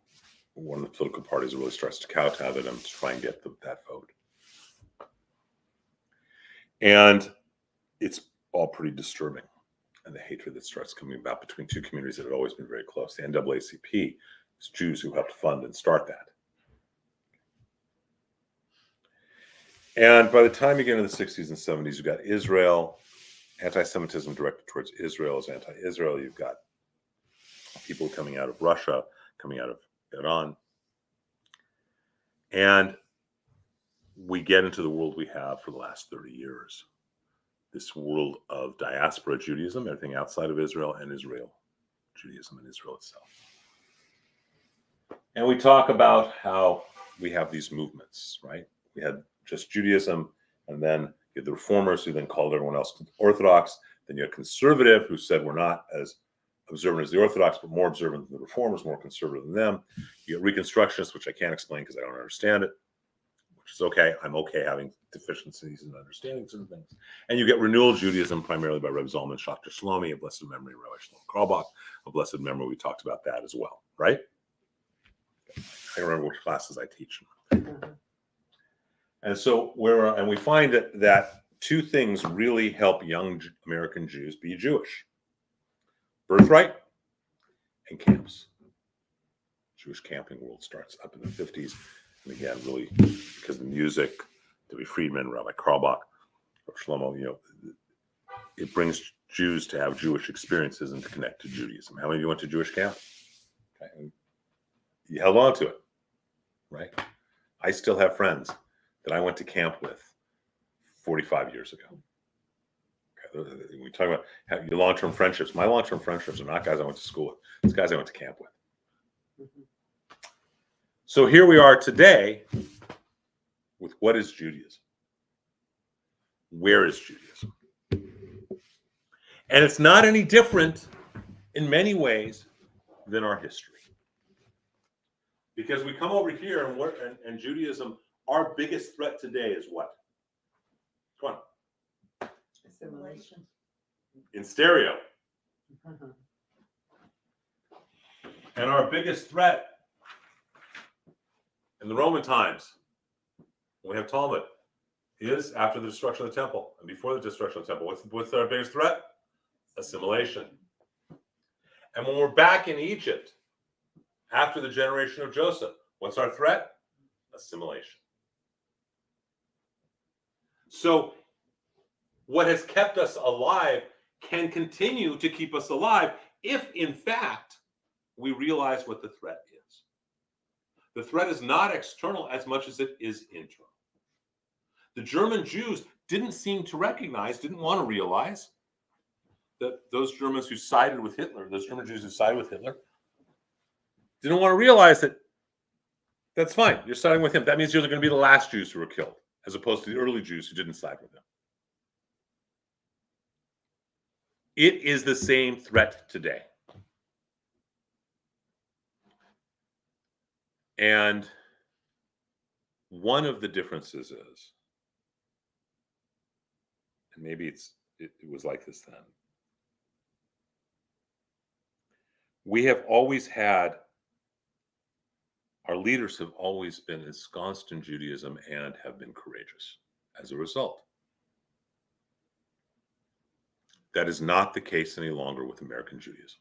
one of the political parties really starts to kowtow to them to try and get that vote. And it's all pretty disturbing. And the hatred that starts coming about between two communities that had always been very close. The NAACP is Jews who helped fund and start that. And by the time you get into the 60s and 70s, you've got Israel, anti-Semitism directed towards Israel is anti-Israel. You've got people coming out of Russia, coming out of Iran. And we get into the world we have for the last 30 years. This world of diaspora Judaism, everything outside of Israel, and Israel, Judaism and Israel itself. And we talk about how we have these movements, right? We had just Judaism, and then you had the reformers who then called everyone else Orthodox. Then you had conservative who said we're not as observant as the Orthodox, but more observant than the reformers, more conservative than them. You get Reconstructionists, which I can't explain because I don't understand it, which is okay. I'm okay having deficiencies in understanding certain things. And you get renewal Judaism, primarily by Reb Zalman Schachter Shlomi, of blessed memory, Rabbi Shlomo Carlebach, of blessed memory. We talked about that as well, right? I don't remember which classes I teach. And so we find that two things really help young American Jews be Jewish: birthright and camps. Jewish camping world starts up in the 50s. And again, really, because of the music, W. Friedman, Rabbi Carlebach, Shlomo, it brings Jews to have Jewish experiences and to connect to Judaism. How many of you went to Jewish camp? Okay. you held on to it, right? I still have friends that I went to camp with 45 years ago. Okay. We talk about your long-term friendships. My long-term friendships are not guys I went to school with. It's guys I went to camp with. So here we are today with what is Judaism? Where is Judaism? And it's not any different in many ways than our history. Because we come over here and Judaism, our biggest threat today is what? Come on. Assimilation. In stereo. And our biggest threat in the Roman times, when we have Talmud, is after the destruction of the temple and before the destruction of the temple. What's our biggest threat? Assimilation. And when we're back in Egypt, after the generation of Joseph, what's our threat? Assimilation. So what has kept us alive can continue to keep us alive if, in fact, we realize what the threat is. The threat is not external as much as it is internal. The German Jews didn't seem to recognize, didn't want to realize that those Germans who sided with Hitler, those German Jews who sided with Hitler, didn't want to realize that that's fine. You're siding with him. That means you're going to be the last Jews who were killed, as opposed to the early Jews who didn't side with him. It is the same threat today. And one of the differences is, and maybe it was like this then, we have always had, our leaders have always been ensconced in Judaism and have been courageous as a result. That is not the case any longer with American Judaism.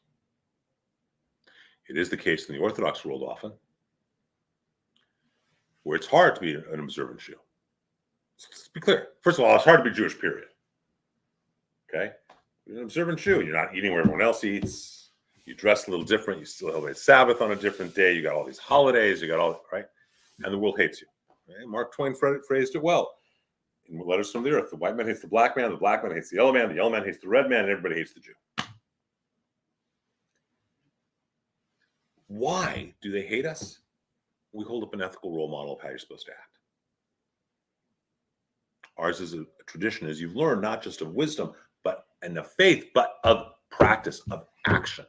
It is the case in the Orthodox world often, where it's hard to be an observant Jew. Let's be clear. First of all, it's hard to be Jewish, period. Okay? You're an observant Jew. You're not eating where everyone else eats. You dress a little different. You still celebrate Sabbath on a different day. You got all these holidays. You got all, right? And the world hates you. Right? Mark Twain phrased it well. In Letters from the Earth, the white man hates the black man hates the yellow man hates the red man, and everybody hates the Jew. Why do they hate us? We hold up an ethical role model of how you're supposed to act. Ours is a tradition, as you've learned, not just of wisdom, and of faith, but of practice, of action.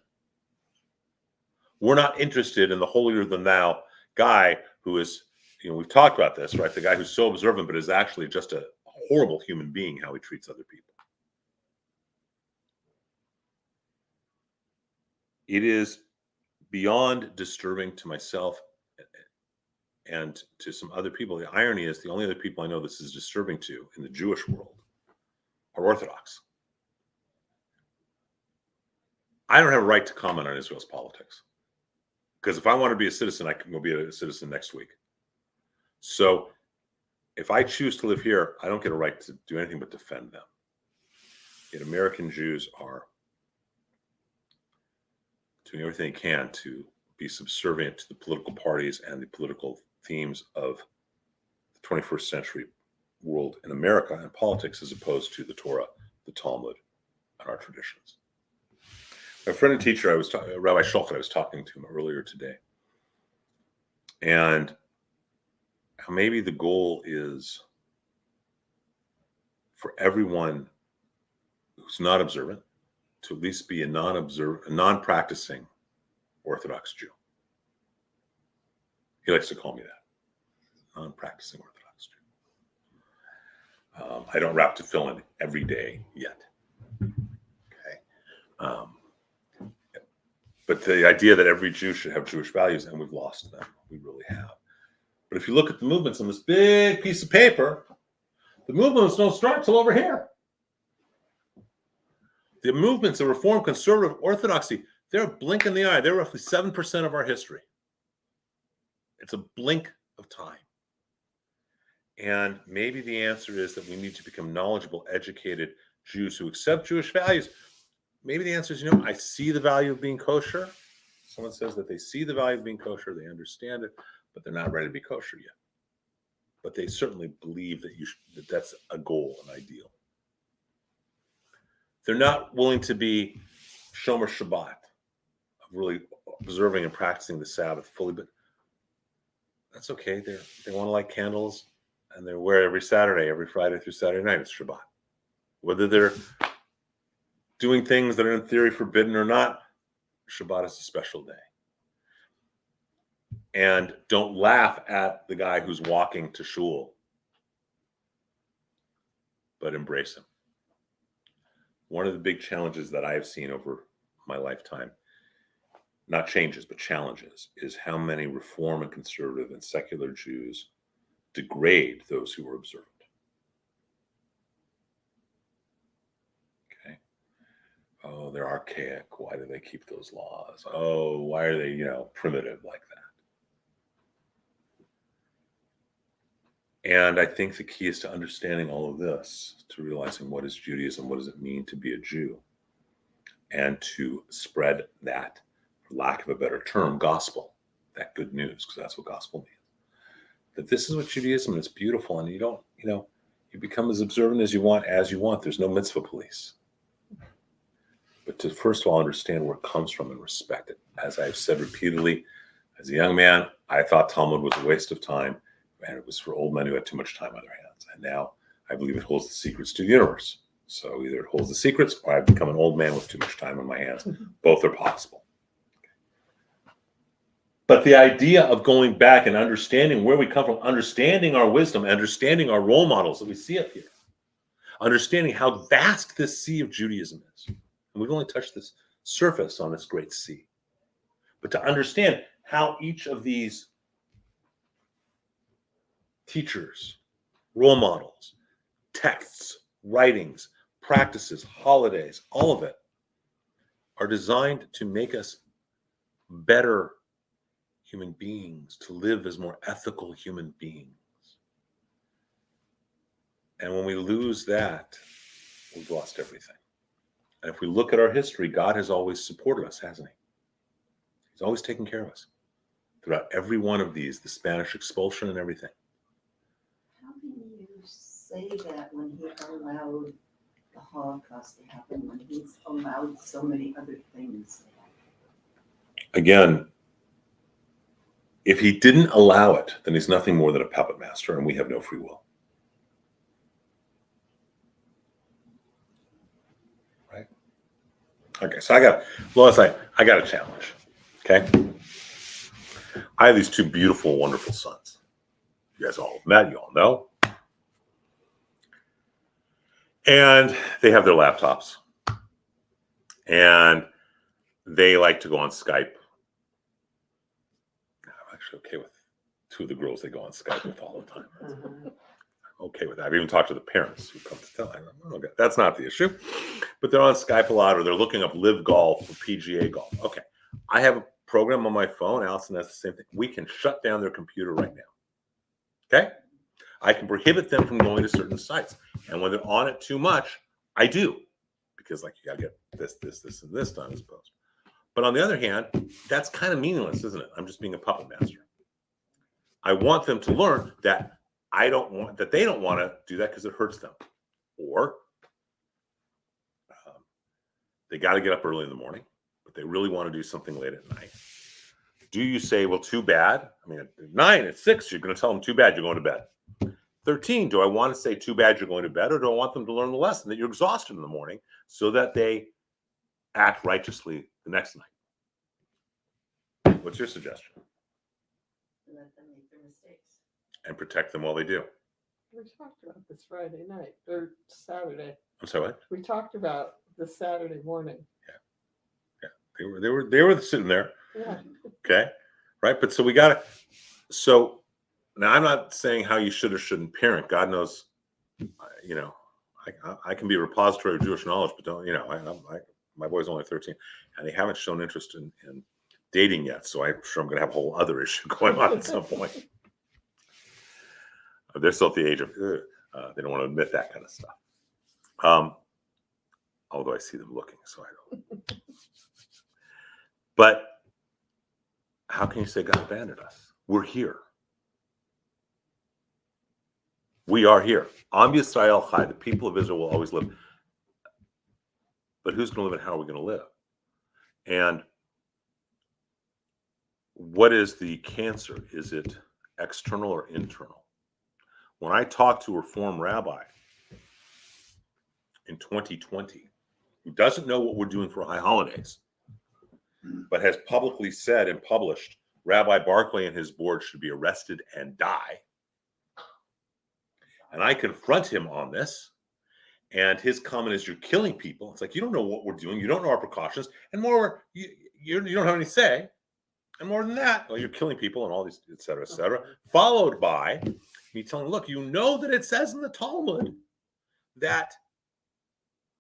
We're not interested in the holier than thou guy who is, we've talked about this, right? The guy who's so observant, but is actually just a horrible human being, how he treats other people. It is beyond disturbing to myself and to some other people. The irony is the only other people I know this is disturbing to in the Jewish world are Orthodox. I don't have a right to comment on Israel's politics. Because if I want to be a citizen, I can go be a citizen next week. So if I choose to live here, I don't get a right to do anything but defend them. Yet American Jews are doing everything they can to be subservient to the political parties and the political themes of the 21st century world in America and politics, as opposed to the Torah, the Talmud, and our traditions. My friend and teacher, Rabbi Shulchan, I was talking to him earlier today. And maybe the goal is for everyone who's not observant to at least be a non-practicing Orthodox Jew. He likes to call me that, non-practicing Orthodox Jew. I don't wrap to fill in every day yet. Okay. But the idea that every Jew should have Jewish values, and we've lost them. We really have. But if you look at the movements on this big piece of paper, the movements don't start till over here. The movements of Reform, Conservative, Orthodoxy, they're a blink in the eye. They're roughly 7% of our history. It's a blink of time. And maybe the answer is that we need to become knowledgeable, educated Jews who accept Jewish values. Maybe the answer is, I see the value of being kosher. Someone says that they see the value of being kosher, they understand it, but they're not ready to be kosher yet. But they certainly believe that that's a goal, an ideal. They're not willing to be Shomer Shabbat, really observing and practicing the Sabbath fully, but that's okay. They want to light candles, and they wear every Saturday, every Friday through Saturday night. It's Shabbat. Whether they're doing things that are in theory forbidden or not, Shabbat is a special day. And don't laugh at the guy who's walking to shul, but embrace him. One of the big challenges that I have seen over my lifetime, not changes, but challenges, is how many Reform and conservative and secular Jews degrade those who are observant. Okay. Oh, they're archaic. Why do they keep those laws? Oh, why are they, primitive like that? And I think the key is to understanding all of this, to realizing what is Judaism, what does it mean to be a Jew, and to spread that, for lack of a better term, gospel, that good news, because that's what gospel means. That this is what Judaism is, beautiful, and you don't, you become as observant as you want. There's no mitzvah police. But to first of all understand where it comes from and respect it. As I've said repeatedly, as a young man, I thought Talmud was a waste of time. And it was for old men who had too much time on their hands. And now I believe it holds the secrets to the universe. So either it holds the secrets or I've become an old man with too much time on my hands. Both are possible. But the idea of going back and understanding where we come from, understanding our wisdom, understanding our role models that we see up here, understanding how vast this sea of Judaism is. And we've only touched this surface on this great sea. But to understand how each of these teachers, role models, texts, writings, practices, holidays, all of it are designed to make us better human beings, to live as more ethical human beings. And when we lose that, we've lost everything. And if we look at our history, God has always supported us, hasn't he? He's always taken care of us throughout every one of these, the Spanish expulsion and everything. How can you say that when he allowed the Holocaust to happen, when he's allowed so many other things? Again, if he didn't allow it, then he's nothing more than a puppet master, and we have no free will. Right? Okay, so I got a challenge. Okay? I have these two beautiful, wonderful sons. You guys all met, you all know. And they have their laptops. And they like to go on Skype. I'm actually okay with two of the girls they go on Skype with all the time. I'm okay with that. I've even talked to the parents who come to tell me. Okay, that's not the issue. But they're on Skype a lot, or they're looking up Live Golf or PGA Golf. Okay. I have a program on my phone. Allison has the same thing. We can shut down their computer right now. Okay? I can prohibit them from going to certain sites. And when they're on it too much, I do. Because you got to get this, and this done as opposed. But on the other hand, that's kind of meaningless, isn't it? I'm just being a puppet master. I want them to learn that they don't want to do that because it hurts them. Or they got to get up early in the morning, but they really want to do something late at night. Do you say, well, too bad? I mean, at 9, at 6, you're going to tell them too bad, you're going to bed. 13, do I want to say too bad you're going to bed, or do I want them to learn the lesson that you're exhausted in the morning so that they act righteously the next night? What's your suggestion? Let them make their mistakes. And protect them while they do. We talked about this Friday night or Saturday. I'm sorry, what? We talked about this Saturday morning. Yeah. They were sitting there. Yeah. Okay. Right. But so now I'm not saying how you should or shouldn't parent. God knows, I can be a repository of Jewish knowledge, but don't, my boy's only 13 and they haven't shown interest in dating yet. So I'm sure I'm going to have a whole other issue going on at some point. They're still at the age of, they don't want to admit that kind of stuff. Although I see them looking, so I don't. But how can you say God abandoned us? We're here. We are here. Am Yisrael Chai, the people of Israel will always live. But who's going to live and how are we going to live? And what is the cancer? Is it external or internal? When I talked to a Reform rabbi in 2020, who doesn't know what we're doing for high holidays, but has publicly said and published Rabbi Barclay and his board should be arrested and die. And I confront him on this. And his comment is, you're killing people. It's like, you don't know what we're doing. You don't know our precautions. And more, you don't have any say. And more than that, well, you're killing people and all these, et cetera, et cetera. Followed by me telling, look, you know that it says in the Talmud that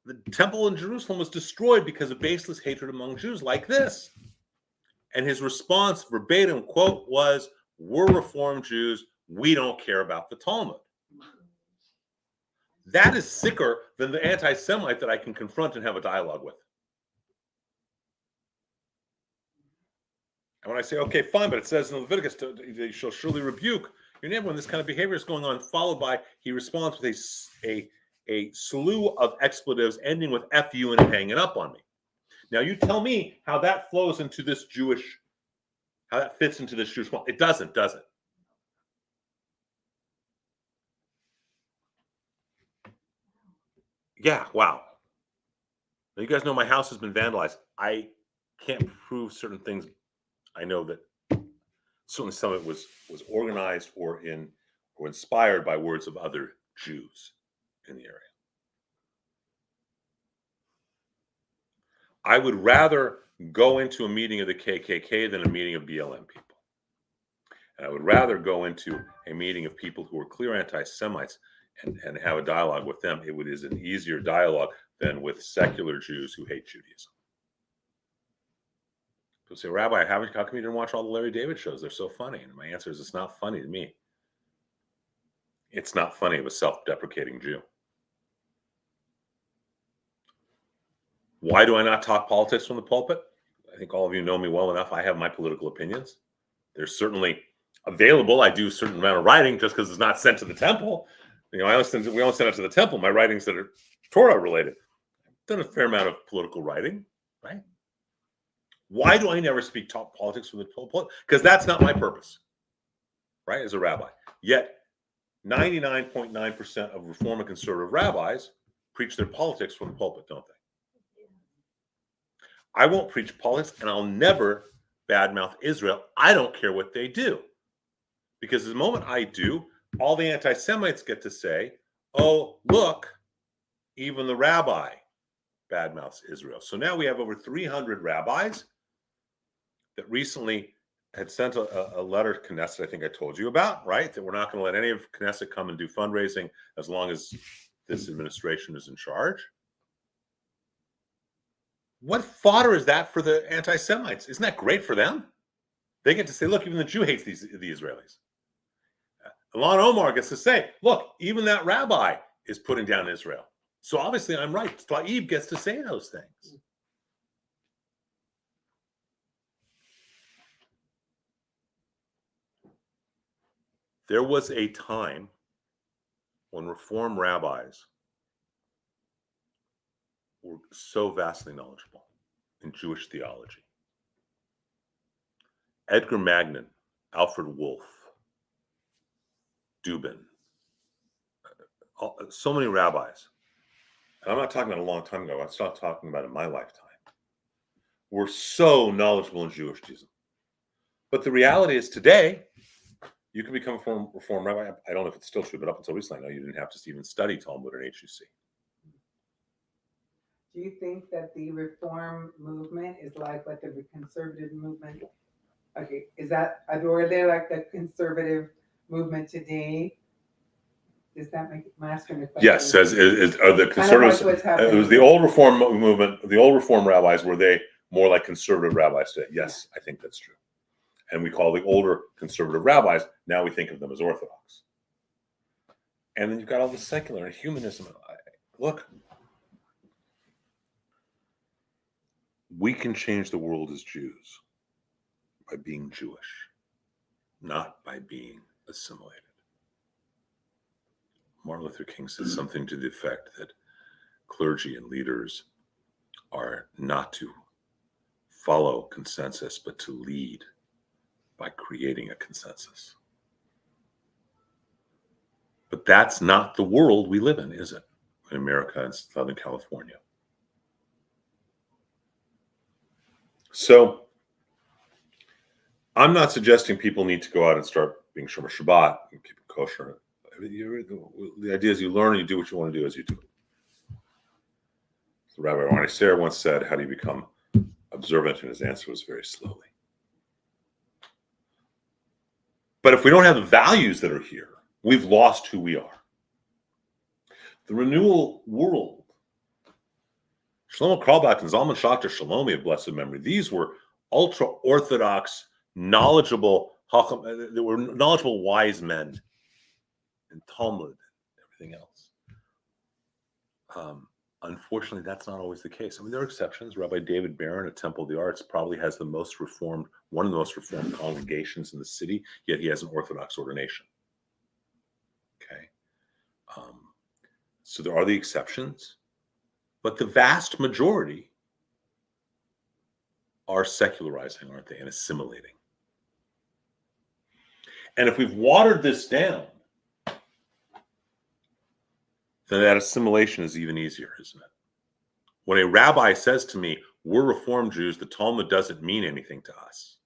the temple in Jerusalem was destroyed because of baseless hatred among Jews like this. And his response, verbatim quote, was, we're Reformed Jews. We don't care about the Talmud. That is sicker than the anti-Semite that I can confront and have a dialogue with. And when I say, okay, fine, but it says in Leviticus, you shall surely rebuke your neighbor when this kind of behavior is going on, followed by, he responds with a slew of expletives ending with F you and hanging up on me. Now, you tell me how that flows into this Jewish, how that fits into this Jewish one. It doesn't, does it? Yeah, wow. Now, you guys know my house has been vandalized. I can't prove certain things. I know that certainly some of it was organized or inspired by words of other Jews in the area. I would rather go into a meeting of the KKK than a meeting of BLM people. And I would rather go into a meeting of people who are clear anti-Semites and have a dialogue with them. It is an easier dialogue than with secular Jews who hate Judaism. People say, Rabbi, how come you didn't watch all the Larry David shows? They're so funny. And my answer is, it's not funny to me. It's not funny of a self-deprecating Jew. Why do I not talk politics from the pulpit? I think all of you know me well enough. I have my political opinions. They're certainly available. I do a certain amount of writing just because it's not sent to the temple. You know, we only send it to the temple. My writings that are Torah related. I've done a fair amount of political writing, right? Why do I never speak politics from the pulpit? Because that's not my purpose, right? As a rabbi. Yet 99.9% of Reform and conservative rabbis preach their politics from the pulpit, don't they? I won't preach politics, and I'll never badmouth Israel. I don't care what they do. Because the moment I do, all the anti-Semites get to say, oh, look, even the rabbi badmouths Israel. So now we have over 300 rabbis that recently had sent a letter to Knesset, I think I told you about, right? That we're not going to let any of Knesset come and do fundraising as long as this administration is in charge. What fodder is that for the anti-Semites? Isn't that great for them? They get to say, look, even the Jew hates the Israelis. Ilhan Omar gets to say, look, even that rabbi is putting down Israel. So obviously I'm right. Tlaib gets to say those things. There was a time when Reform rabbis were so vastly knowledgeable in Jewish theology. Edgar Magnin, Alfred Wolff, Dubin, so many rabbis, and I'm not talking about a long time ago, I'm not talking about in my lifetime, were so knowledgeable in Jewish Judaism. But the reality is today, you can become a Reform rabbi. I don't know if it's still true, but up until recently, I know you didn't have to even study Talmud or HUC. Do you think that the Reform movement is like what the conservative movement? Okay, are they like the conservative movement today? Does that make my asking the question? Yes, are the conservatives? It was the old Reform movement. The old Reform rabbis, were they more like conservative rabbis today? Yes, I think that's true. And we call the older conservative rabbis, now we think of them as Orthodox. And then you've got all the secular and humanism. Look, we can change the world as Jews by being Jewish, not by being assimilated. Martin Luther King said something to the effect that clergy and leaders are not to follow consensus, but to lead by creating a consensus. But that's not the world we live in, is it? In America and Southern California. So I'm not suggesting people need to go out and start being Shomer Shabbat and keep it kosher. The idea is you learn and you do what you want to do as you do it. So Rabbi Barclay once said, how do you become observant? And his answer was very slowly. But if we don't have the values that are here, we've lost who we are. The renewal world, Shlomo Carlebach and Zalman Schachter Shalomi of blessed memory, these were ultra-Orthodox, knowledgeable, they were knowledgeable wise men in Talmud and everything else. Unfortunately, that's not always the case. I mean, there are exceptions. Rabbi David Barron at Temple of the Arts probably has one of the most reformed congregations in the city, yet he has an Orthodox ordination. Okay. So there are the exceptions, but the vast majority are secularizing, aren't they, and assimilating. And if we've watered this down, then that assimilation is even easier, isn't it? When a rabbi says to me, we're Reformed Jews, the Talmud doesn't mean anything to us.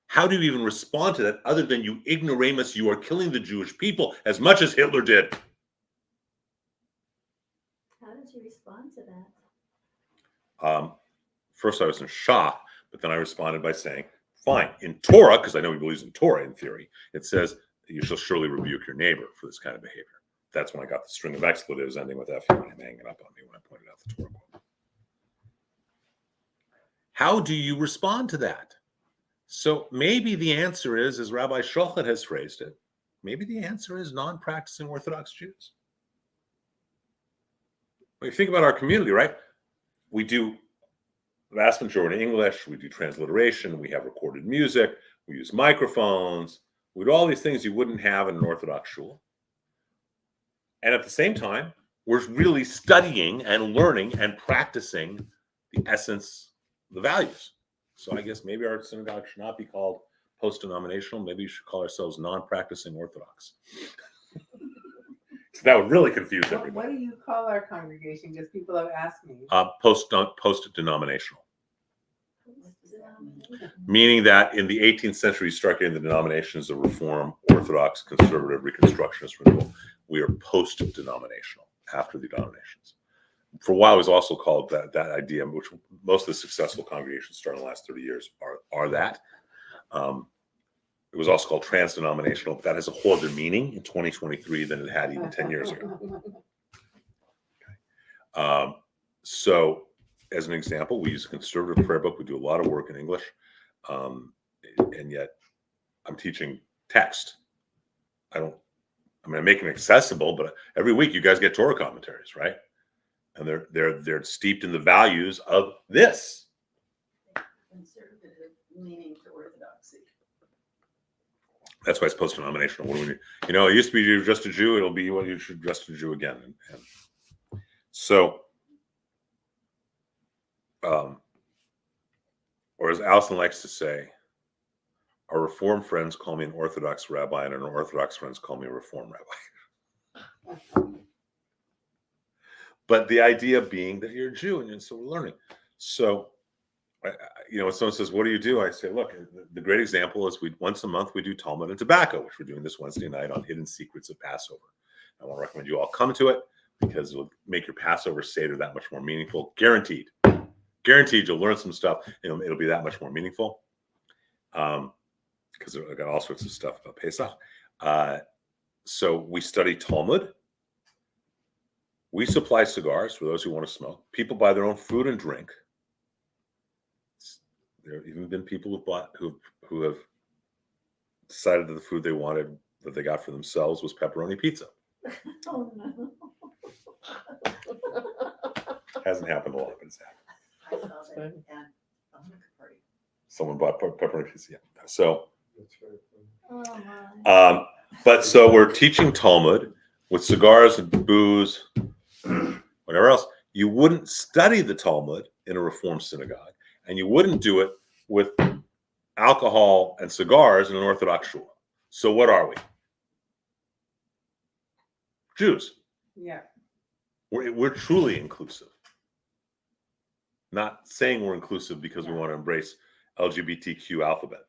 How do you even respond to that other than you ignoramus, you are killing the Jewish people as much as Hitler did? How did you respond to that? First, I was in shock, but then I responded by saying, fine, in Torah, because I know he believes in Torah in theory, it says that you shall surely rebuke your neighbor for this kind of behavior. That's when I got the string of expletives ending with F and hanging up on me when I pointed out the Torah quote. How do you respond to that? So maybe the answer is, as Rabbi Shochet has phrased it, maybe the answer is non-practicing Orthodox Jews. When you think about our community, right? We do the vast majority in English, we do transliteration, we have recorded music, we use microphones, we do all these things you wouldn't have in an Orthodox shul. And at the same time, we're really studying and learning and practicing the essence, the values. So I guess maybe our synagogue should not be called post-denominational. Maybe we should call ourselves non-practicing Orthodox. So that would really confuse everybody. What do you call our congregation? Because people have asked me. Post-denominational. Meaning that in the 18th century, you start getting the denominations of Reform, Orthodox, Conservative, Reconstructionist, Renewal. We are post-denominational, after the denominations. For a while, it was also called that idea, which most of the successful congregations starting in the last 30 years are that. It was also called trans-denominational, but that has a whole other meaning in 2023 than it had even 10 years ago. Okay. So, as an example, we use a conservative prayer book. We do a lot of work in English, and yet I'm teaching text. I make it accessible, but every week you guys get Torah commentaries, right? And they're steeped in the values of this. Conservative meaning to orthodoxy. That's why it's post-denominational. What do we need? You know, it used to be you're just a Jew. It'll be what you should just a Jew again. And so, or as Allison likes to say, our Reform friends call me an Orthodox rabbi, and our Orthodox friends call me a Reform rabbi. But the idea being that you're a Jew, and so we're learning. So, when someone says, "What do you do?" I say, "Look, the great example is once a month we do Talmud and tobacco, which we're doing this Wednesday night on Hidden Secrets of Passover. I want to recommend you all come to it because it'll make your Passover Seder that much more meaningful. Guaranteed, you'll learn some stuff. And it'll be that much more meaningful because I've got all sorts of stuff about Pesach. So we study Talmud. We supply cigars for those who want to smoke. People buy their own food and drink. There have even been people who have decided that the food they wanted that they got for themselves was pepperoni pizza. Oh no. Hasn't happened a lot, but it's happened. I saw that at a Hanukkah party. Someone bought pepperoni pizza. Yeah. So, That's very funny. Oh, my. but so we're teaching Talmud with cigars and booze, whatever else. You wouldn't study the Talmud in a Reform synagogue, and you wouldn't do it with alcohol and cigars in an Orthodox shul. So what are we? Jews. Yeah. We're truly inclusive. Not saying we're inclusive because we want to embrace LGBTQ alphabet.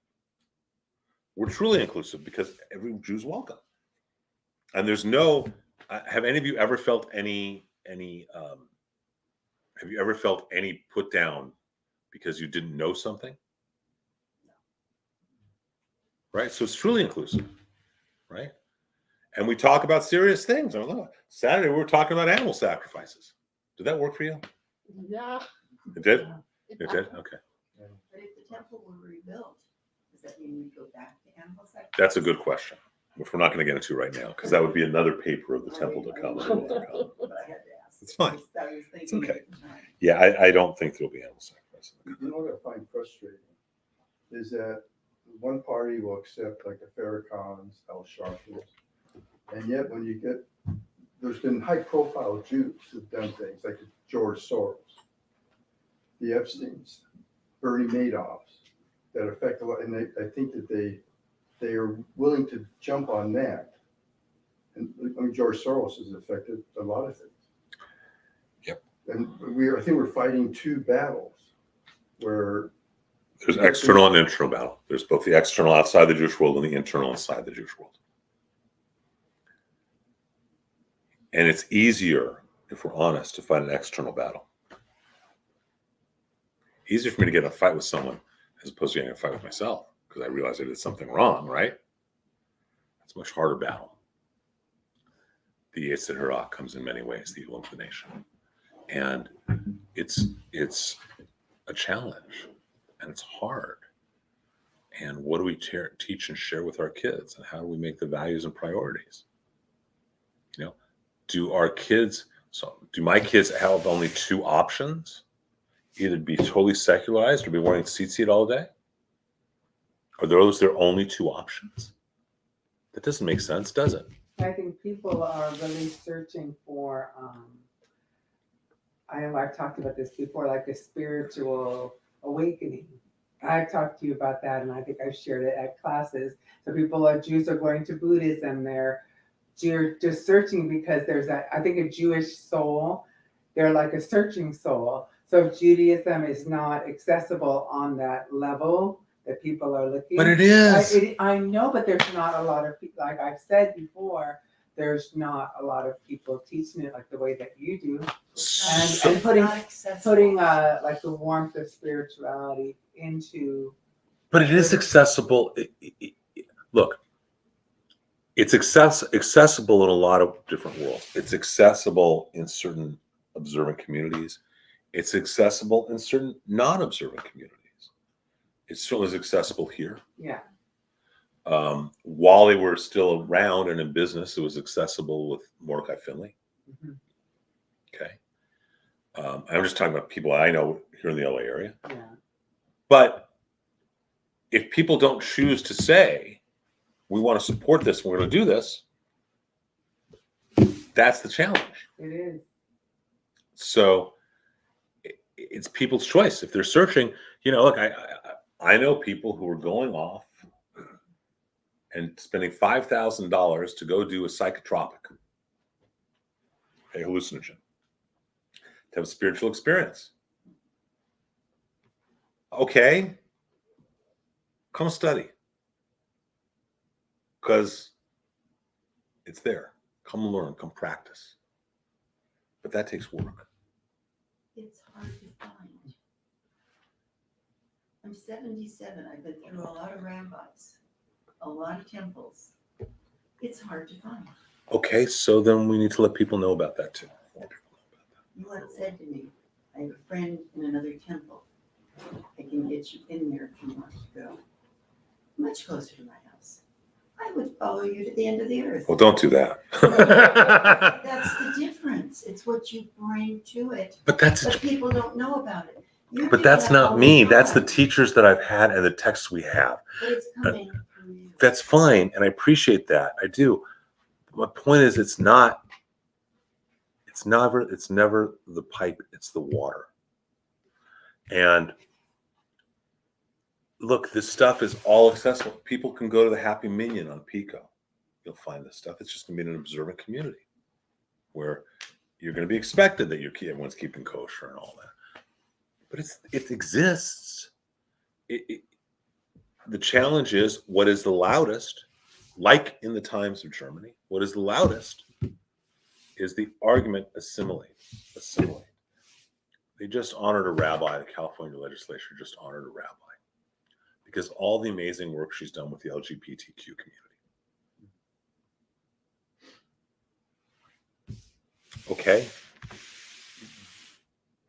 We're truly inclusive because every Jew's welcome. And there's no. Have any of you ever felt any? Have you ever felt any put down because you didn't know something? Right. So it's truly inclusive. Right. And we talk about serious things. I don't know. Saturday we were talking about animal sacrifices. Did that work for you? Yeah. It did. It did. Okay. But if the temple were rebuilt, does that mean we go back to animal sacrifice? That's a good question, which we're not going to get into right now because that would be another paper of the temple to come. But I had to ask. It's fine. I was thinking It's okay. at the time. Yeah, I don't think there'll be animal sacrifice. You know what I find frustrating is that one party will accept like the Farrakhan's, El Sharptors, and yet when you get, there's been high-profile Jews who've done things like George Soros, the Epsteins, Bernie Madoffs, that affect a lot, and I think that they are willing to jump on that. And I mean, George Soros has affected a lot of things. Yep. And I think we're fighting two battles where There's external and internal battle. There's both the external outside the Jewish world and the internal inside the Jewish world. And it's easier, if we're honest, to fight an external battle. Easier for me to get in a fight with someone as opposed to getting in a fight with myself because I realize I did something wrong, right? It's a much harder battle. The Yetzer Hara comes in many ways, the evil inclination. And it's a challenge and it's hard. And what do we teach and share with our kids? And how do we make the values and priorities? You know, do my kids have only two options? Either be totally secularized or be wearing tzitzit all day? Are those their only two options? That doesn't make sense, does it? I think people are really searching for, I know I've talked about this before, like a spiritual awakening. I've talked to you about that, and I think I've shared it at classes. So Jews are going to Buddhism, they're just searching because there's I think a Jewish soul, they're like a searching soul. So if Judaism is not accessible on that level that people are looking. But it is. I know, but there's not a lot of people, like I've said before, there's not a lot of people teaching it like the way that you do. And It's putting not accessible. like the warmth of spirituality into. But it is accessible. Look, it's accessible in a lot of different worlds. It's accessible in certain observant communities. It's accessible in certain non-observant communities. It certainly is accessible here. Yeah. While they were still around and in business, it was accessible with Mordecai Finley. Mhm. Okay. I'm just talking about people I know here in the LA area. Yeah. But if people don't choose to say, we want to support this, we're going to do this, that's the challenge. It is. So it's people's choice. If they're searching, look, I know people who are going off and spending $5,000 to go do a psychotropic, a hallucinogen, to have a spiritual experience. Okay, come study. Because it's there. Come learn, come practice. But that takes work. It's hard to find. I'm 77. I've been through a lot of rabbis, a lot of temples. It's hard to find. Okay, so then we need to let people know about that too. More people know about that. You once said to me, I have a friend in another temple. I can get you in there if you want to go. Much closer to my house. I would follow you to the end of the earth. Well, don't do that. That's the difference. It's what you bring to it. But that's But people don't know about it. You But do that's that not all me. the That's the time, teachers that I've had and the texts we have. But it's coming from you. That's fine, and I appreciate that. I do. My point is, it's never the pipe, it's the water. And look, this stuff is all accessible. People can go to the Happy Minion on Pico. You'll find this stuff. It's just going to be an observant community where you're going to be expected that everyone's keeping kosher and all that. But it exists. The challenge is, what is the loudest? Like in the times of Germany, what is the loudest is the argument assimilate. They just honored a rabbi. The California legislature just honored a rabbi because all the amazing work she's done with the LGBTQ community. Okay?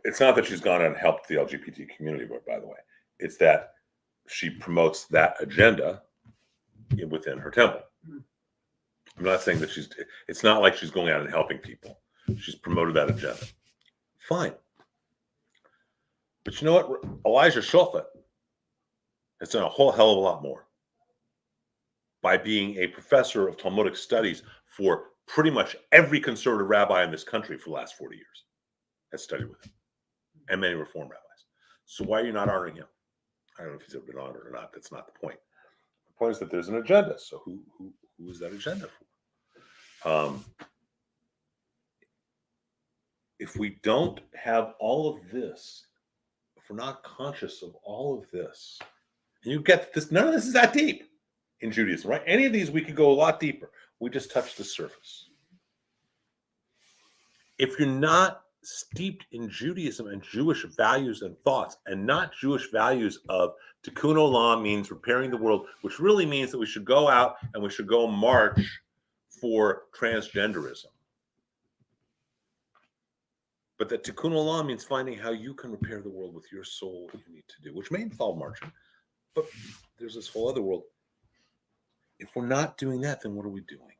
It's not that she's gone out and helped the LGBT community, by the way. It's that she promotes that agenda within her temple. I'm not saying that it's not like she's going out and helping people. She's promoted that agenda. Fine. But you know what? Elijah Shulfat has done a whole hell of a lot more by being a professor of Talmudic studies for pretty much every conservative rabbi in this country for the last 40 years. Has studied with him. And many Reform rabbis. So why are you not honoring him? I don't know if he's ever been honored or not. That's not the point. The point is that there's an agenda. So who is that agenda for? If we don't have all of this, if we're not conscious of all of this, and you get this, none of this is that deep in Judaism, right? Any of these, we could go a lot deeper. We just touched the surface. If you're not steeped in Judaism and Jewish values and thoughts, and not Jewish values of tikkun olam means repairing the world, which really means that we should go out and we should go march for transgenderism. But that tikkun olam means finding how you can repair the world with your soul, what you need to do, which may involve marching. But there's this whole other world. If we're not doing that, then what are we doing?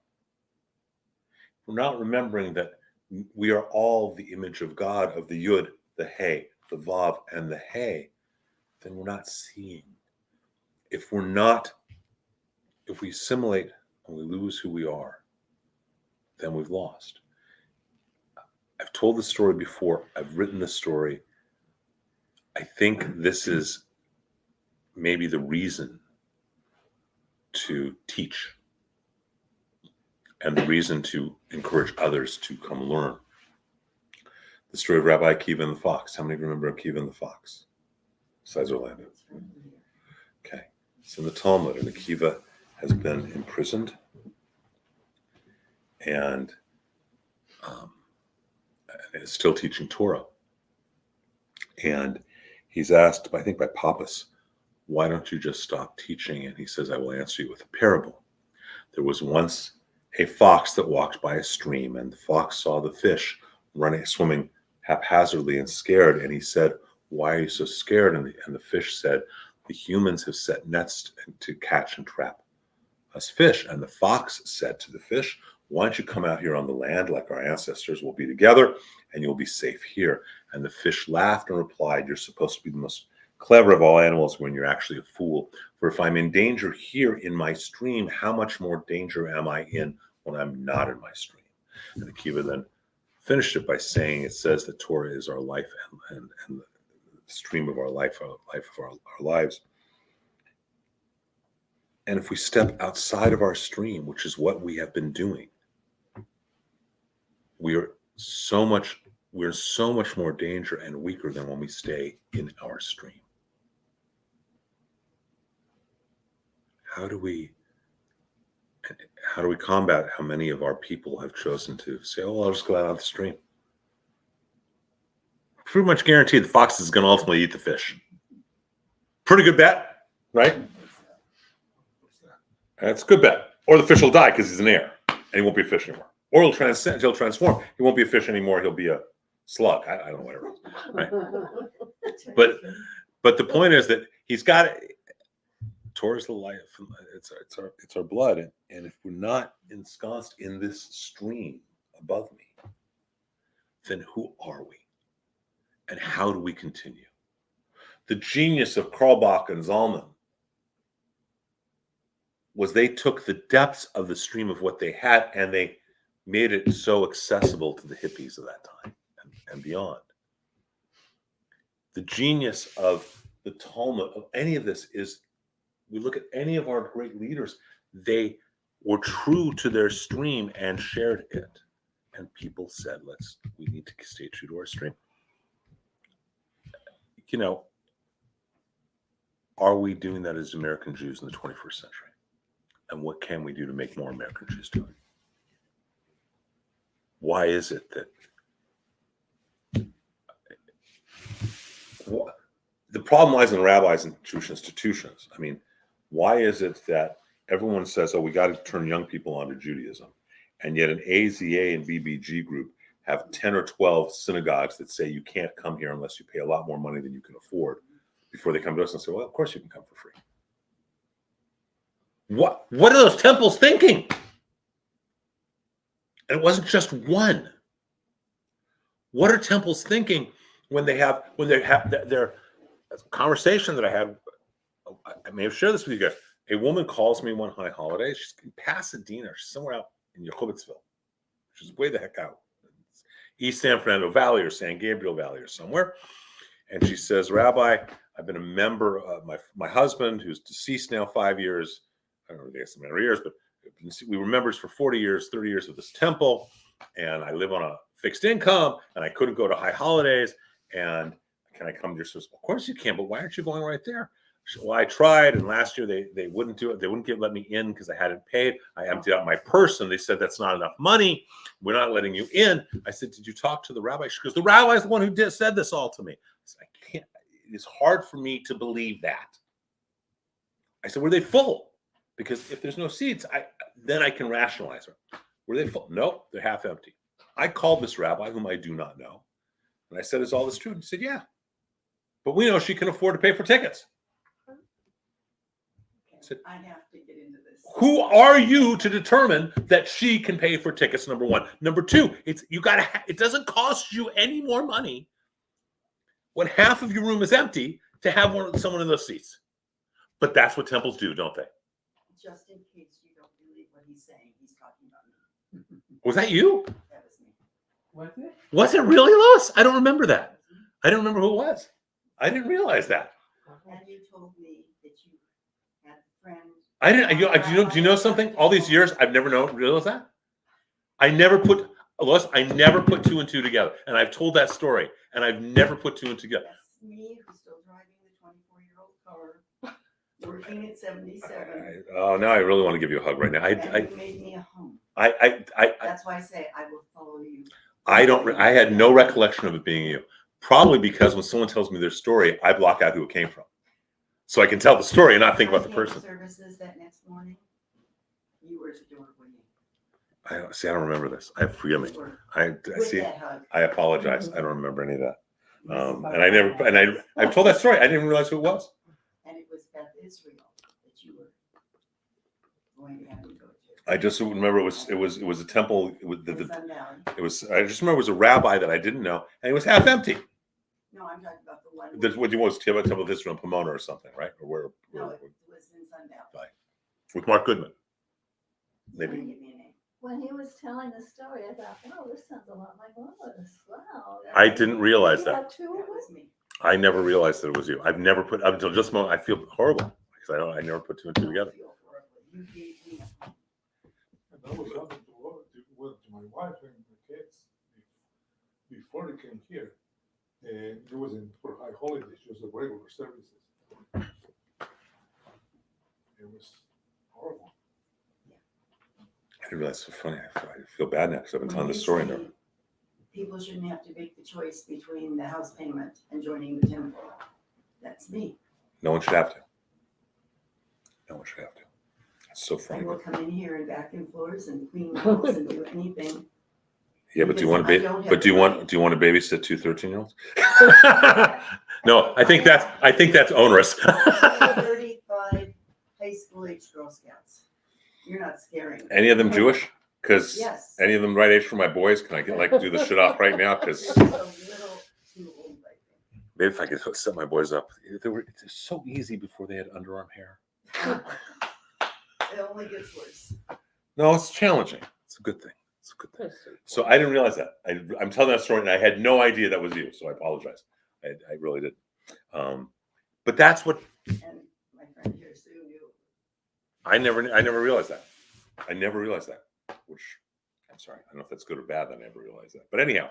We're not remembering that we are all the image of God, of the Yud, the He, the Vav, and the He, then we're not seeing. If we assimilate and we lose who we are, then we've lost. I've told this story before. I've written this story. I think this is maybe the reason to teach and the reason to encourage others to come learn. The story of Rabbi Akiva and the fox. How many remember Akiva and the fox? Besides Orlando. Okay. It's in the Talmud, and Akiva has been imprisoned and is still teaching Torah. And he's asked, I think by Papas, why don't you just stop teaching? And he says, I will answer you with a parable. There was once a fox that walked by a stream, and the fox saw the fish swimming haphazardly and scared. And he said, why are you so scared? And the fish said, the humans have set nets to catch and trap us fish. And the fox said to the fish, why don't you come out here on the land like our ancestors? We'll be together and you'll be safe here. And the fish laughed and replied, you're supposed to be the most clever of all animals when you're actually a fool. For if I'm in danger here in my stream, how much more danger am I in when I'm not in my stream? And Akiva then finished it by saying, it says that Torah is our life and the stream of our life, of our lives. And if we step outside of our stream, which is what we have been doing, we're so much more danger and weaker than when we stay in our stream. How do we combat how many of our people have chosen to say, oh, I'll just go out of the stream? Pretty much guaranteed the fox is going to ultimately eat the fish. Pretty good bet, right? That's a good bet. Or the fish will die because he's in the air and he won't be a fish anymore. Or he'll transform. He won't be a fish anymore. He'll be a slug. I don't know, whatever. Right? But the point is that he's got Torah's the life. It's our blood. And if we're not ensconced in this stream above me, then who are we? And how do we continue? The genius of Karlbach and Zalman was they took the depths of the stream of what they had and they made it so accessible to the hippies of that time and beyond. The genius of the Talmud, of any of this, is we look at any of our great leaders, they were true to their stream and shared it. And people said, we need to stay true to our stream. You know, are we doing that as American Jews in the 21st century? And what can we do to make more American Jews do it? Why is it that the problem lies in rabbis and Jewish institutions? I mean, why is it that everyone says, oh, we got to turn young people onto Judaism, and yet an AZA and BBG group have 10 or 12 synagogues that say you can't come here unless you pay a lot more money than you can afford before they come to us and say, well, of course you can come for free. What are those temples thinking? And it wasn't just one. What are temples thinking when they have their conversation that I had? I may have shared this with you guys. A woman calls me one high holiday. She's in Pasadena. She's somewhere out in Yehovitzville. She's way the heck out. East San Fernando Valley or San Gabriel Valley or somewhere. And she says, Rabbi, I've been a member of my husband, who's deceased now 5 years. I don't know, I guess many years, but we were members for 40 years, 30 years of this temple. And I live on a fixed income and I couldn't go to high holidays. And can I come to your service? Of course you can, but why aren't you going right there? Well, I tried, and last year they wouldn't do it. They wouldn't let me in because I hadn't paid. I emptied out my purse, and they said that's not enough money. We're not letting you in. I said, did you talk to the rabbi? She goes, the rabbi's the one who said this all to me. I said, I can't. It's hard for me to believe that. I said, were they full? Because if there's no seats, then I can rationalize her. Were they full? No, they're half empty. I called this rabbi, whom I do not know, and I said, is all this true? And he said, yeah. But we know she can afford to pay for tickets. I have to get into this. Who are you to determine that she can pay for tickets? Number one. Number two, it doesn't cost you any more money when half of your room is empty to have someone in those seats. But that's what temples do, don't they? Just in case you don't believe what he's saying, he's talking about me. Was that you? That was me. Was it? Was it really, Lois? I don't remember that. I don't remember who it was. I didn't realize that. And you told me that you had a friend. I didn't. Do you know something? All these years, I've never realized that. I never put two and two together, and I've told that story, and I've never put two and two together. That's me, who's still driving the 24-year-old car, working at 77. Now I really want to give you a hug right now. And you made me a home. That's why I say I will follow you. I had no recollection of it being you. Probably because when someone tells me their story, I block out who it came from, so I can tell the story and not think about the person. Services that next morning, you were at the door waiting. I don't remember this. Forgive me. I apologize. I don't remember any of that. I've told that story. I didn't even realize who it was. And it was Beth Israel that you were going to have to go to. I just remember it was a temple. It was I just remember it was a rabbi that I didn't know, and it was half empty. No, I'm talking about the one. What do you want? Temple of Israel in Pomona or something, right? Or where? No, it was in Sun Valley. With Mark Goodman. Give Maybe. me a name. When he was telling the story, I thought, oh, this sounds a lot like Lois. Wow. I didn't realize You that. had two of That them? was me. I never realized that it was you. I've never put up until just a moment. I feel horrible because I never put two and two together. Feel horrible. You gave me a home. And that was happening to my wife and the kids before they came here. And it wasn't for high holidays, just the regular services. It was horrible. I didn't realize it's so funny. I feel bad now because I've been telling When this you story say now. People shouldn't have to make the choice between the house payment and joining the temple. That's me. No one should have to. No one should have to. It's so I funny. will come in here and vacuum floors and clean walls and do anything. Yeah, but do you want Because I to don't have but do you the want money. do you want to babysit two 13-year-olds? No, I think that's onerous. 35 high school age Girl Scouts. You're not scaring me. Any of them Jewish? Because Yes. any of them right age for my boys? Can I do the shit off right now? Because Just a little too old, I think. Maybe if I could set my boys up. It's so easy before they had underarm hair. It only gets worse. No, it's challenging. It's a good thing. It's a good thing. So I didn't realize that. I'm telling that story, and I had no idea that was you. So I apologize. I really did. But that's what And my friend here, Sue, knew. I never realized that. I never realized that. Which I'm sorry. I don't know if that's good or bad. I never realized that. But anyhow,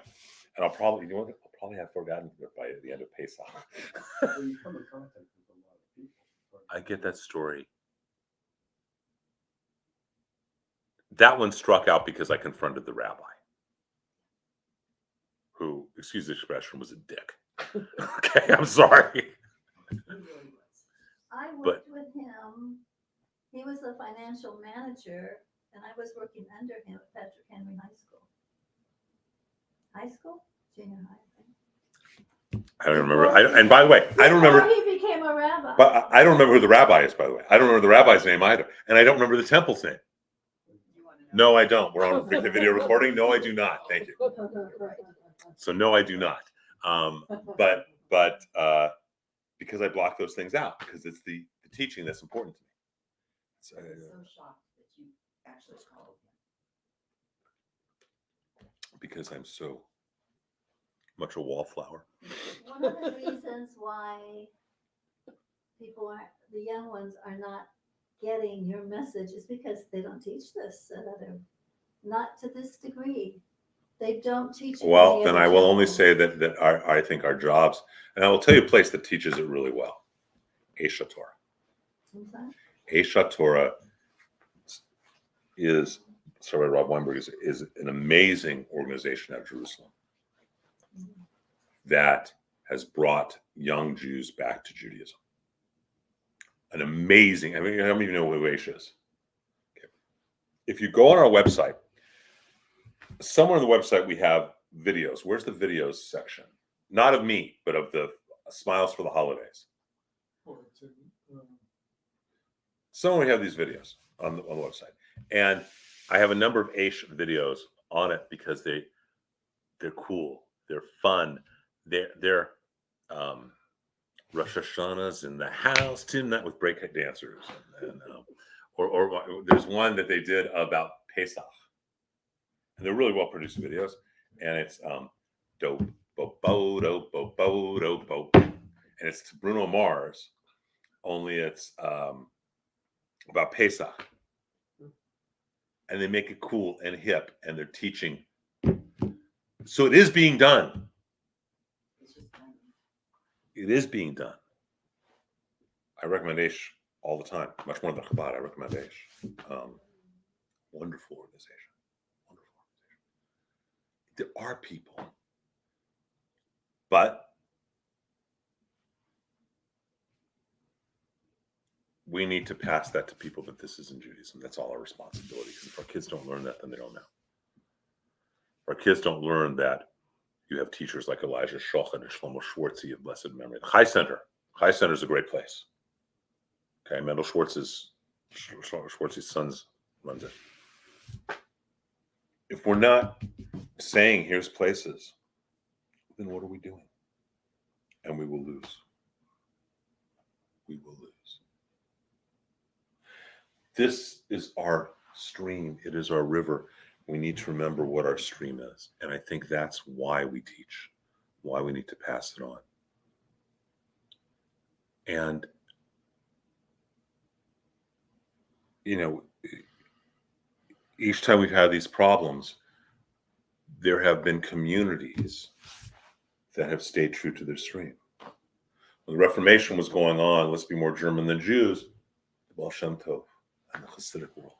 and I'll probably have forgotten it by the end of Pesach. Well, you come in contact with a lot of people. I get that story. That one struck out because I confronted the rabbi, who, excuse the expression, was a dick. Okay, I'm sorry. He really was. I worked with him. He was the financial manager, and I was working under him at Patrick Henry High School. High school? Junior high, I think. I don't remember. And by the way, I don't remember. Before he became a rabbi. But I don't remember who the rabbi is, by the way. I don't remember the rabbi's name either. And I don't remember the temple's name. You wanna know? No, I don't. We're on video recording. No, I do not. Thank you. So no, I do not. But because I block those things out, because it's the teaching that's important to me. So, I was so shocked that you actually called him. because I'm so much a wallflower. One of the reasons why the young ones are not getting your message is because they don't teach this not to this degree. They don't teach it. Well, in then the I other will only chapels. say that I think our jobs, and I will tell you a place that teaches it really well. Esha Torah. What's that? Esha Torah is, sorry, Rob Weinberg, is an amazing organization out of Jerusalem that has brought young Jews back to Judaism. An amazing, I mean, I don't even know who Esha is. Okay. If you go on our website, somewhere on the website we have videos. Where's the videos section? Not of me, but of the Smiles for the Holidays. Oh, it's in, Somewhere we have these videos on the website. And I have a number of Aish videos on it because they're cool, they're fun, they're Rosh Hashanah's in the house tonight with break dancers, or there's one that they did about Pesach, and they're really well produced videos, and it's dope, bo bo dope, bo bo dope, bo, and it's to Bruno Mars, only it's about Pesach. And they make it cool and hip, and they're teaching. So it is being done. It's just funny. It is being done. I recommend Aish all the time, much more than Chabad. I recommend Aish. Wonderful organization. Wonderful organization. There are people, but we need to pass that to people that this isn't Judaism. That's all our responsibility. Because if our kids don't learn that, then they don't know. If our kids don't learn that you have teachers like Elijah Shochan and Shlomo Schwartzy of blessed memory. The Chai Center. Chai Center is a great place. Okay, Mendel Schwartz's sons runs it. If we're not saying here's places, then what are we doing? And we will lose. We will lose. This is our stream. It is our river. We need to remember what our stream is. And I think that's why we teach, why we need to pass it on. And, you know, each time we've had these problems, there have been communities that have stayed true to their stream. When the Reformation was going on, let's be more German than Jews, the Baal Shem Tov and the Hasidic world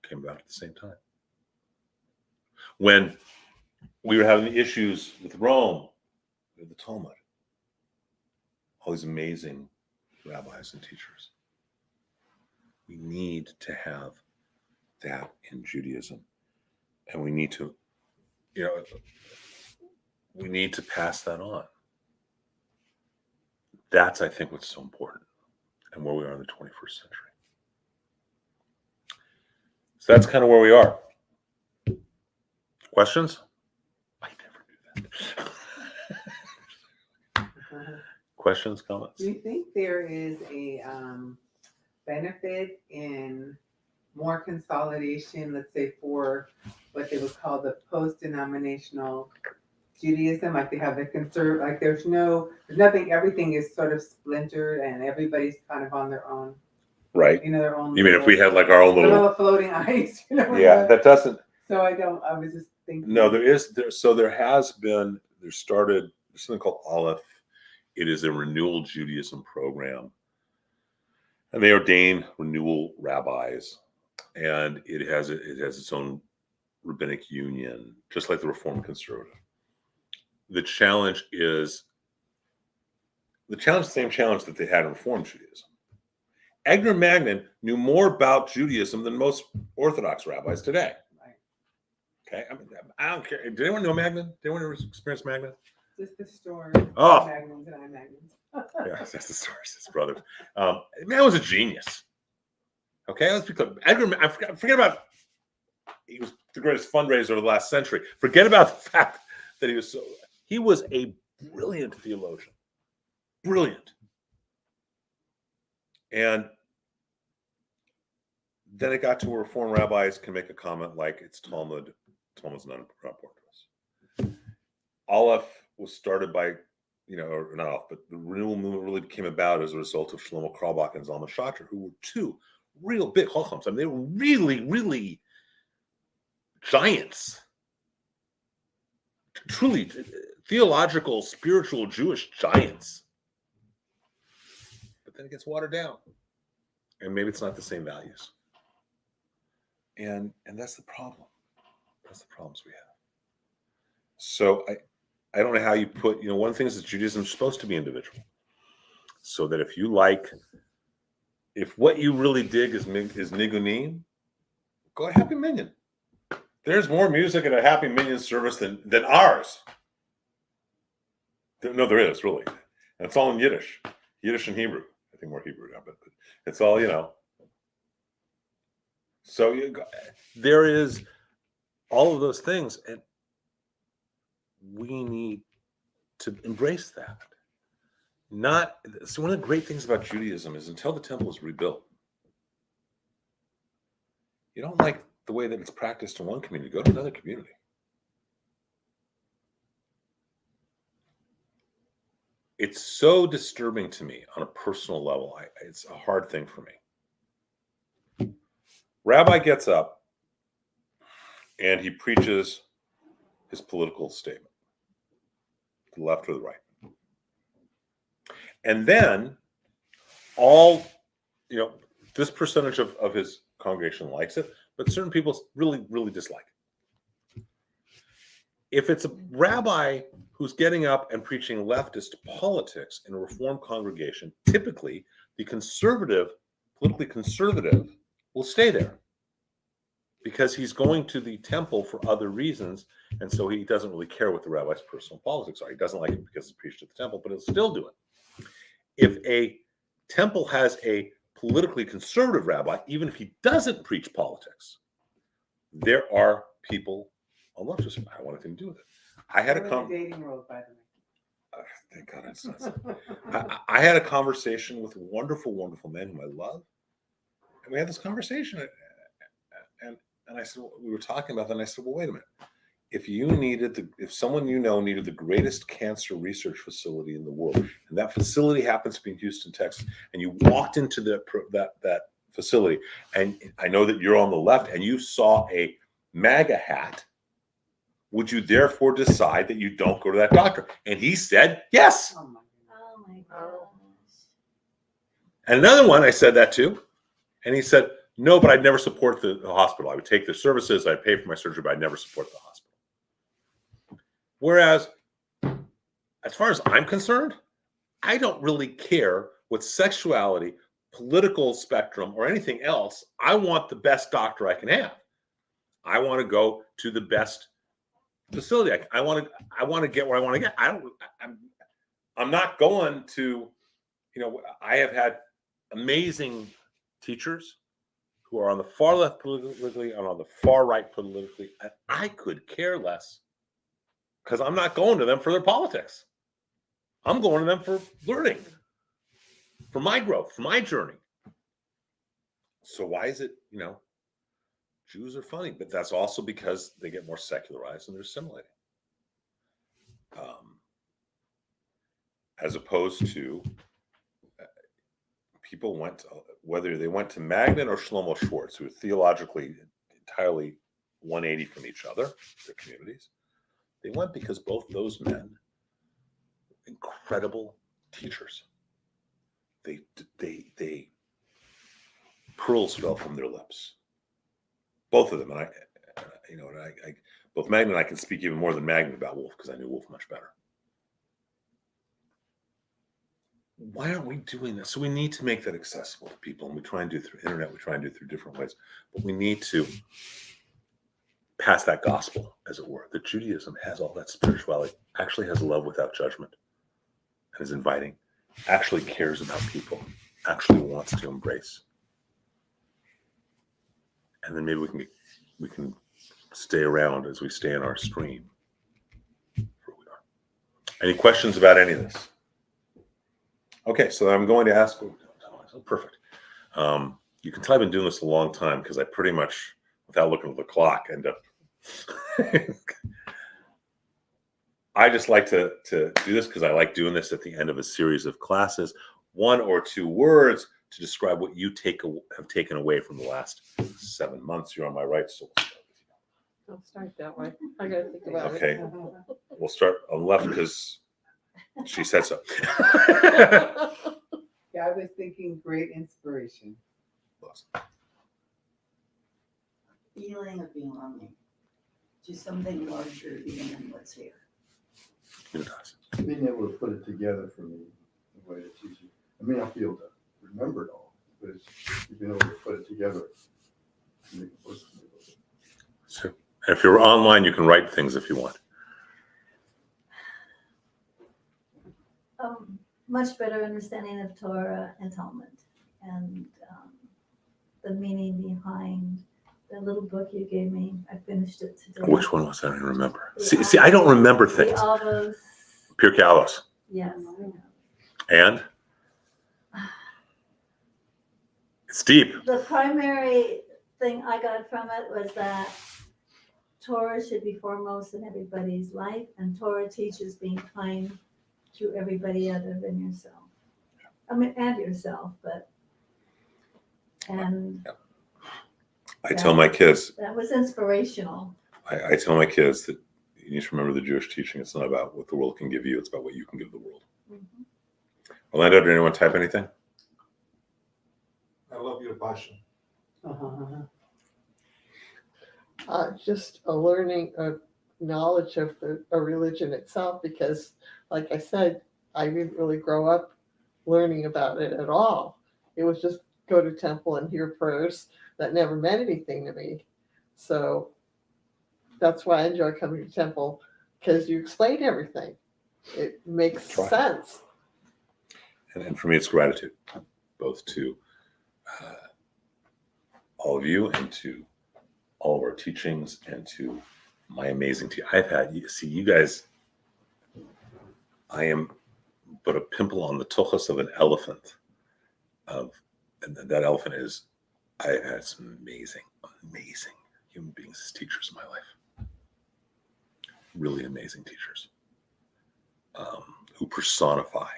came about at the same time. When we were having the issues with Rome, with the Talmud, all these amazing rabbis and teachers. We need to have that in Judaism. And we need to, we need to pass that on. That's, I think, what's so important and where we are in the 21st century. So that's kind of where we are. Questions? I never do that. questions, comments? Do you think there is a benefit in more consolidation, let's say for what they would call the post-denominational Judaism, like they have the like there's nothing, everything is sort of splintered and everybody's kind of on their own, Right. their own. You mean if we had like our own little? Floating ice, Yeah, that doesn't. So I was just thinking. No, there's something called Aleph. It is a renewal Judaism program. And they ordain renewal rabbis. And it has its own rabbinic union, just like the Reformed Conservative. The challenge is the same challenge that they had in Reformed Judaism. Egner Magnin knew more about Judaism than most Orthodox rabbis today. Okay, I mean, I don't care. Did anyone know Magnin? Did anyone ever experience Magnin? Just the story. Oh. Magnums and I Magnums. Yeah, that's the stories. His brothers. Man was a genius. Okay, let's be clear. Forget about. He was the greatest fundraiser of the last century. Forget about the fact that he was a brilliant theologian. Brilliant. And then it got to where Reform rabbis can make a comment like it's Talmud. Talmud's not important to us. Aleph was started by, or not Aleph, but the renewal movement really came about as a result of Shlomo Kralbach and Zalman Schachter, who were two real big chochams. I mean, they were really, really giants. Truly theological, spiritual Jewish giants. But then it gets watered down. And maybe it's not the same values. And that's the problem. That's the problems we have. So I don't know how you put, one thing is that Judaism is supposed to be individual. So that if what you really dig is nigunim, go to Happy Minyan. There's more music at a Happy Minyan service than ours. No, there is, really. And it's all in Yiddish and Hebrew. I think more Hebrew now, but it's all, So there is all of those things, and we need to embrace that. So one of the great things about Judaism is until the temple is rebuilt, you don't like the way that it's practiced in one community, go to another community. It's so disturbing to me on a personal level. It's a hard thing for me. Rabbi gets up and he preaches his political statement, to the left or the right. And then this percentage of his congregation likes it, but certain people really, really dislike it. If it's a rabbi who's getting up and preaching leftist politics in a Reformed congregation, typically the politically conservative, will stay there because he's going to the temple for other reasons, and so he doesn't really care what the rabbi's personal politics are. He doesn't like it because it's preached at the temple, but he'll still do it. If a temple has a politically conservative rabbi, even if he doesn't preach politics, there are people on left who say, I don't want anything to do with it. I had dating world, by the way. Thank God it's not. I had a conversation with a wonderful, wonderful man whom I love. And we had this conversation. And I said, we were talking about that. And I said, well, wait a minute. If someone needed the greatest cancer research facility in the world, and that facility happens to be in Houston, Texas, and you walked into that facility, and I know that you're on the left, and you saw a MAGA hat, would you therefore decide that you don't go to that doctor? And he said, yes. Oh my gosh. And another one I said that to, and he said, no, but I'd never support the hospital. I would take their services, I'd pay for my surgery, but I'd never support the hospital. Whereas, as far as I'm concerned, I don't really care what sexuality, political spectrum, or anything else. I want the best doctor I can have. I want to go to the best facility. I want to get where I want to get. I'm not going to, I have had amazing teachers who are on the far left politically and on the far right politically, and I could care less because I'm not going to them for their politics. I'm going to them for learning, for my growth, for my journey. So why is it, Jews are funny, but that's also because they get more secularized and they're assimilating. As opposed to people whether they went to Magnet or Shlomo Schwartz, who are theologically entirely 180 from each other, their communities, they went because both those men, incredible teachers, they pearls fell from their lips. Both of them, and I both Magnet and I can speak even more than Magnet about Wolf because I knew Wolf much better. Why aren't we doing this? So we need to make that accessible to people, and we try and do it through internet. We try and do it through different ways, but we need to pass that gospel, as it were, that Judaism has all that spirituality, actually has love without judgment, and is inviting, actually cares about people, actually wants to embrace. And then maybe we can stay around as we stay in our stream. Any questions about any of this? Okay, so I'm going to ask. Oh, perfect. You can tell I've been doing this a long time because I pretty much, without looking at the clock, end up. I just like to do this because I like doing this at the end of a series of classes. 1 or 2 words to describe what you have taken away from the last 7 months. You're on my right, so I'll start that way. I gotta think about it. okay. We'll start on the left because she said so. Yeah, I was thinking great inspiration. Feeling of belonging to something larger even than what's here. It does. Being able to put it together for me, the way it's easy. I may not be able to remember it all, but it's being able to put it together. And make it work for me a little bit. So, if you're online, you can write things if you want. Much better understanding of Torah and Talmud, and the meaning behind the little book you gave me. I finished it today. Which one was that? I don't remember. See, I don't remember things. The Avos. Pirkei Avos. Yes. And it's deep. The primary thing I got from it was that Torah should be foremost in everybody's life, and Torah teaches being kind to everybody other than yourself. I mean, and yourself, I tell my kids. That was inspirational. I tell my kids that you need to remember the Jewish teaching. It's not about what the world can give you. It's about what you can give the world. Mhm. Orlando, did anyone type anything? I love your passion. Just a learning, a knowledge of a religion itself, because like I said, I didn't really grow up learning about it at all. It was just go to temple and hear prayers that never meant anything to me. So that's why I enjoy coming to temple, because you explain everything. It makes sense. And for me, it's gratitude, both to all of you and to all of our teachings and to my amazing team. I've had, you guys, I am but a pimple on the tuchus of an elephant. And that elephant is, I had some amazing human beings as teachers in my life. Really amazing teachers who personify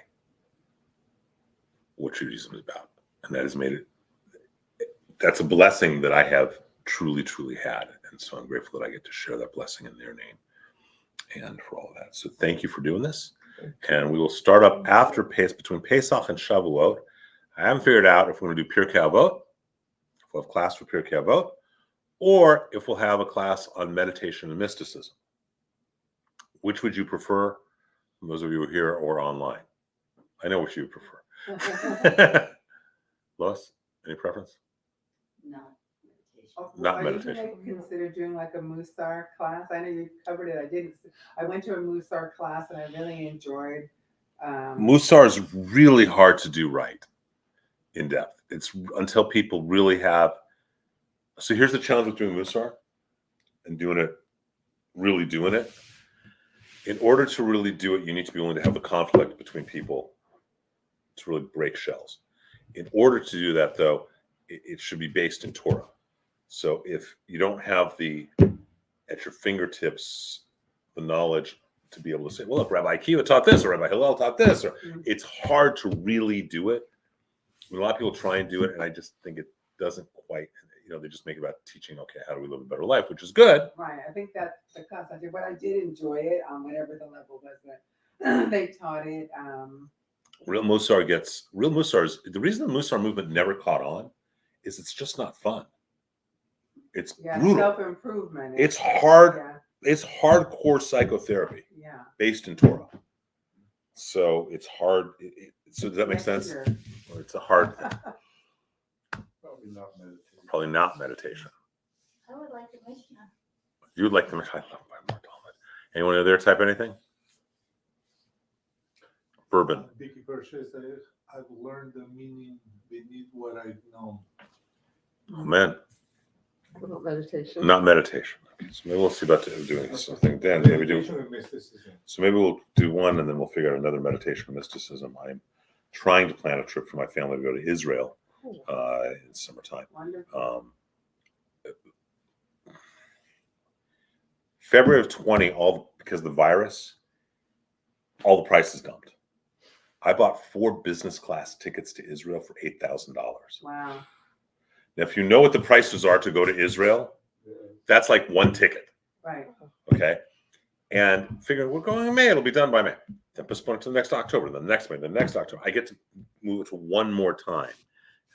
what Judaism is about. And that has made it, that's a blessing that I have truly, truly had. And so I'm grateful that I get to share that blessing in their name and for all of that. So thank you for doing this. And we will start up after between Pesach and Shavuot. I haven't figured out if we're going to do Pirkei Avot, if we'll have class for Pirkei Avot, or if we'll have a class on meditation and mysticism. Which would you prefer, those of you who are here or online? I know what you prefer. Lois, any preference? Not meditation. Not Are meditation. you going to consider doing like a Mussar class? I know you covered it. I went to a Mussar class and I really enjoyed. Mussar is really hard to do right in depth. It's until people really have. So here's the challenge with doing Mussar and really doing it. In order to really do it, you need to be willing to have the conflict between people to really break shells. In order to do that, though, it should be based in Torah. So if you don't have at your fingertips the knowledge to be able to say, well, look, Rabbi Akiva taught this, or Rabbi Hillel taught this, or it's hard to really do it. I mean, a lot of people try and do it, and I just think it doesn't quite, they just make it about teaching, okay, how do we live a better life, which is good. Right, I think that's the class I did, but I did enjoy it, whatever the level was that they taught it. Real Mussar is, the reason the Mussar movement never caught on is it's just not fun. It's brutal. Self-improvement. It's hard. Yeah, It's hardcore psychotherapy yeah. based in Torah. So it's hard. So does that make sense? Sure. Or it's a hard thing. Probably not meditation. Probably not meditation. I would like the Mishnah. You would like the Mishnah. I love my Talmud. Anyone over there type anything? Bourbon. Vicky Pershe says, I've learned the meaning beneath what I've known. Amen. What about meditation? Not meditation. Okay, so maybe we'll see about doing something. Dan, maybe do. Meditation and mysticism. So maybe we'll do one, and then we'll figure out another meditation or mysticism. I'm trying to plan a trip for my family to go to Israel in summertime. Wonderful. February of 20, because of the virus, all the prices dumped. I bought 4 business class tickets to Israel for $8,000. Wow. Now, if you know what the prices are to go to Israel, that's like one ticket. Right. Okay. And figuring we're going in May, it'll be done by May. Then postpone it to the next October, the next May, the next October. I get to move it to one more time.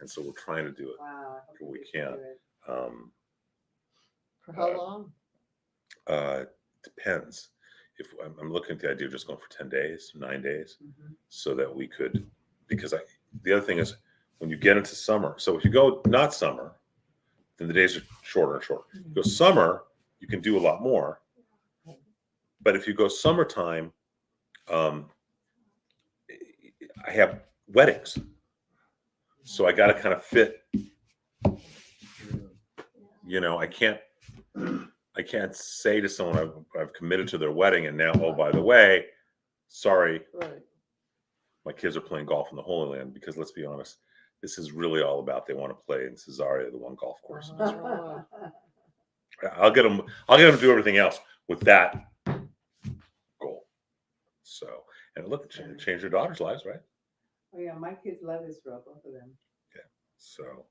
And so we're trying to do it Wow. if we can. For how long? Depends. If I'm looking at the idea of just going for 10 days, 9 days, Mhm. so that we could, because the other thing is when you get into summer, so if you go not summer, then the days are shorter and shorter. If you go summer, you can do a lot more. But if you go summertime, I have weddings. So I got to kind of fit, I can't say to someone I've committed to their wedding and now, oh, by the way, sorry, Right. my kids are playing golf in the Holy Land, because let's be honest, this is really all about they want to play in Caesarea, the one golf course. in Israel. I'll get them to do everything else with that goal. So, and look, change your daughter's lives, right? Oh yeah, my kids love Israel, both of them. So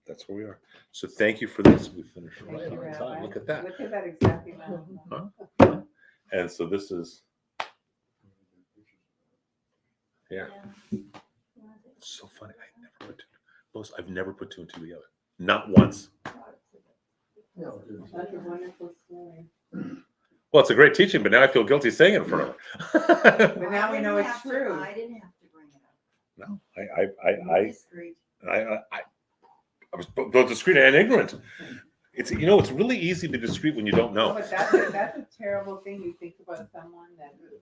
that's where we are. So thank you for this. We finished Thank right you, on Rabbi. time. Look at that. Look at that exactly now. And so this is, yeah, it's so funny. I've never put 2 and 2 together. Not once. No, it is. That's a wonderful story. Well, it's a great teaching, but now I feel guilty saying it in front of her. But now we know it's true. I didn't have to bring it up. No, You're discreet. I was both discreet and ignorant. It's it's really easy to be discreet when you don't No, know. but that's a terrible thing. You think about someone that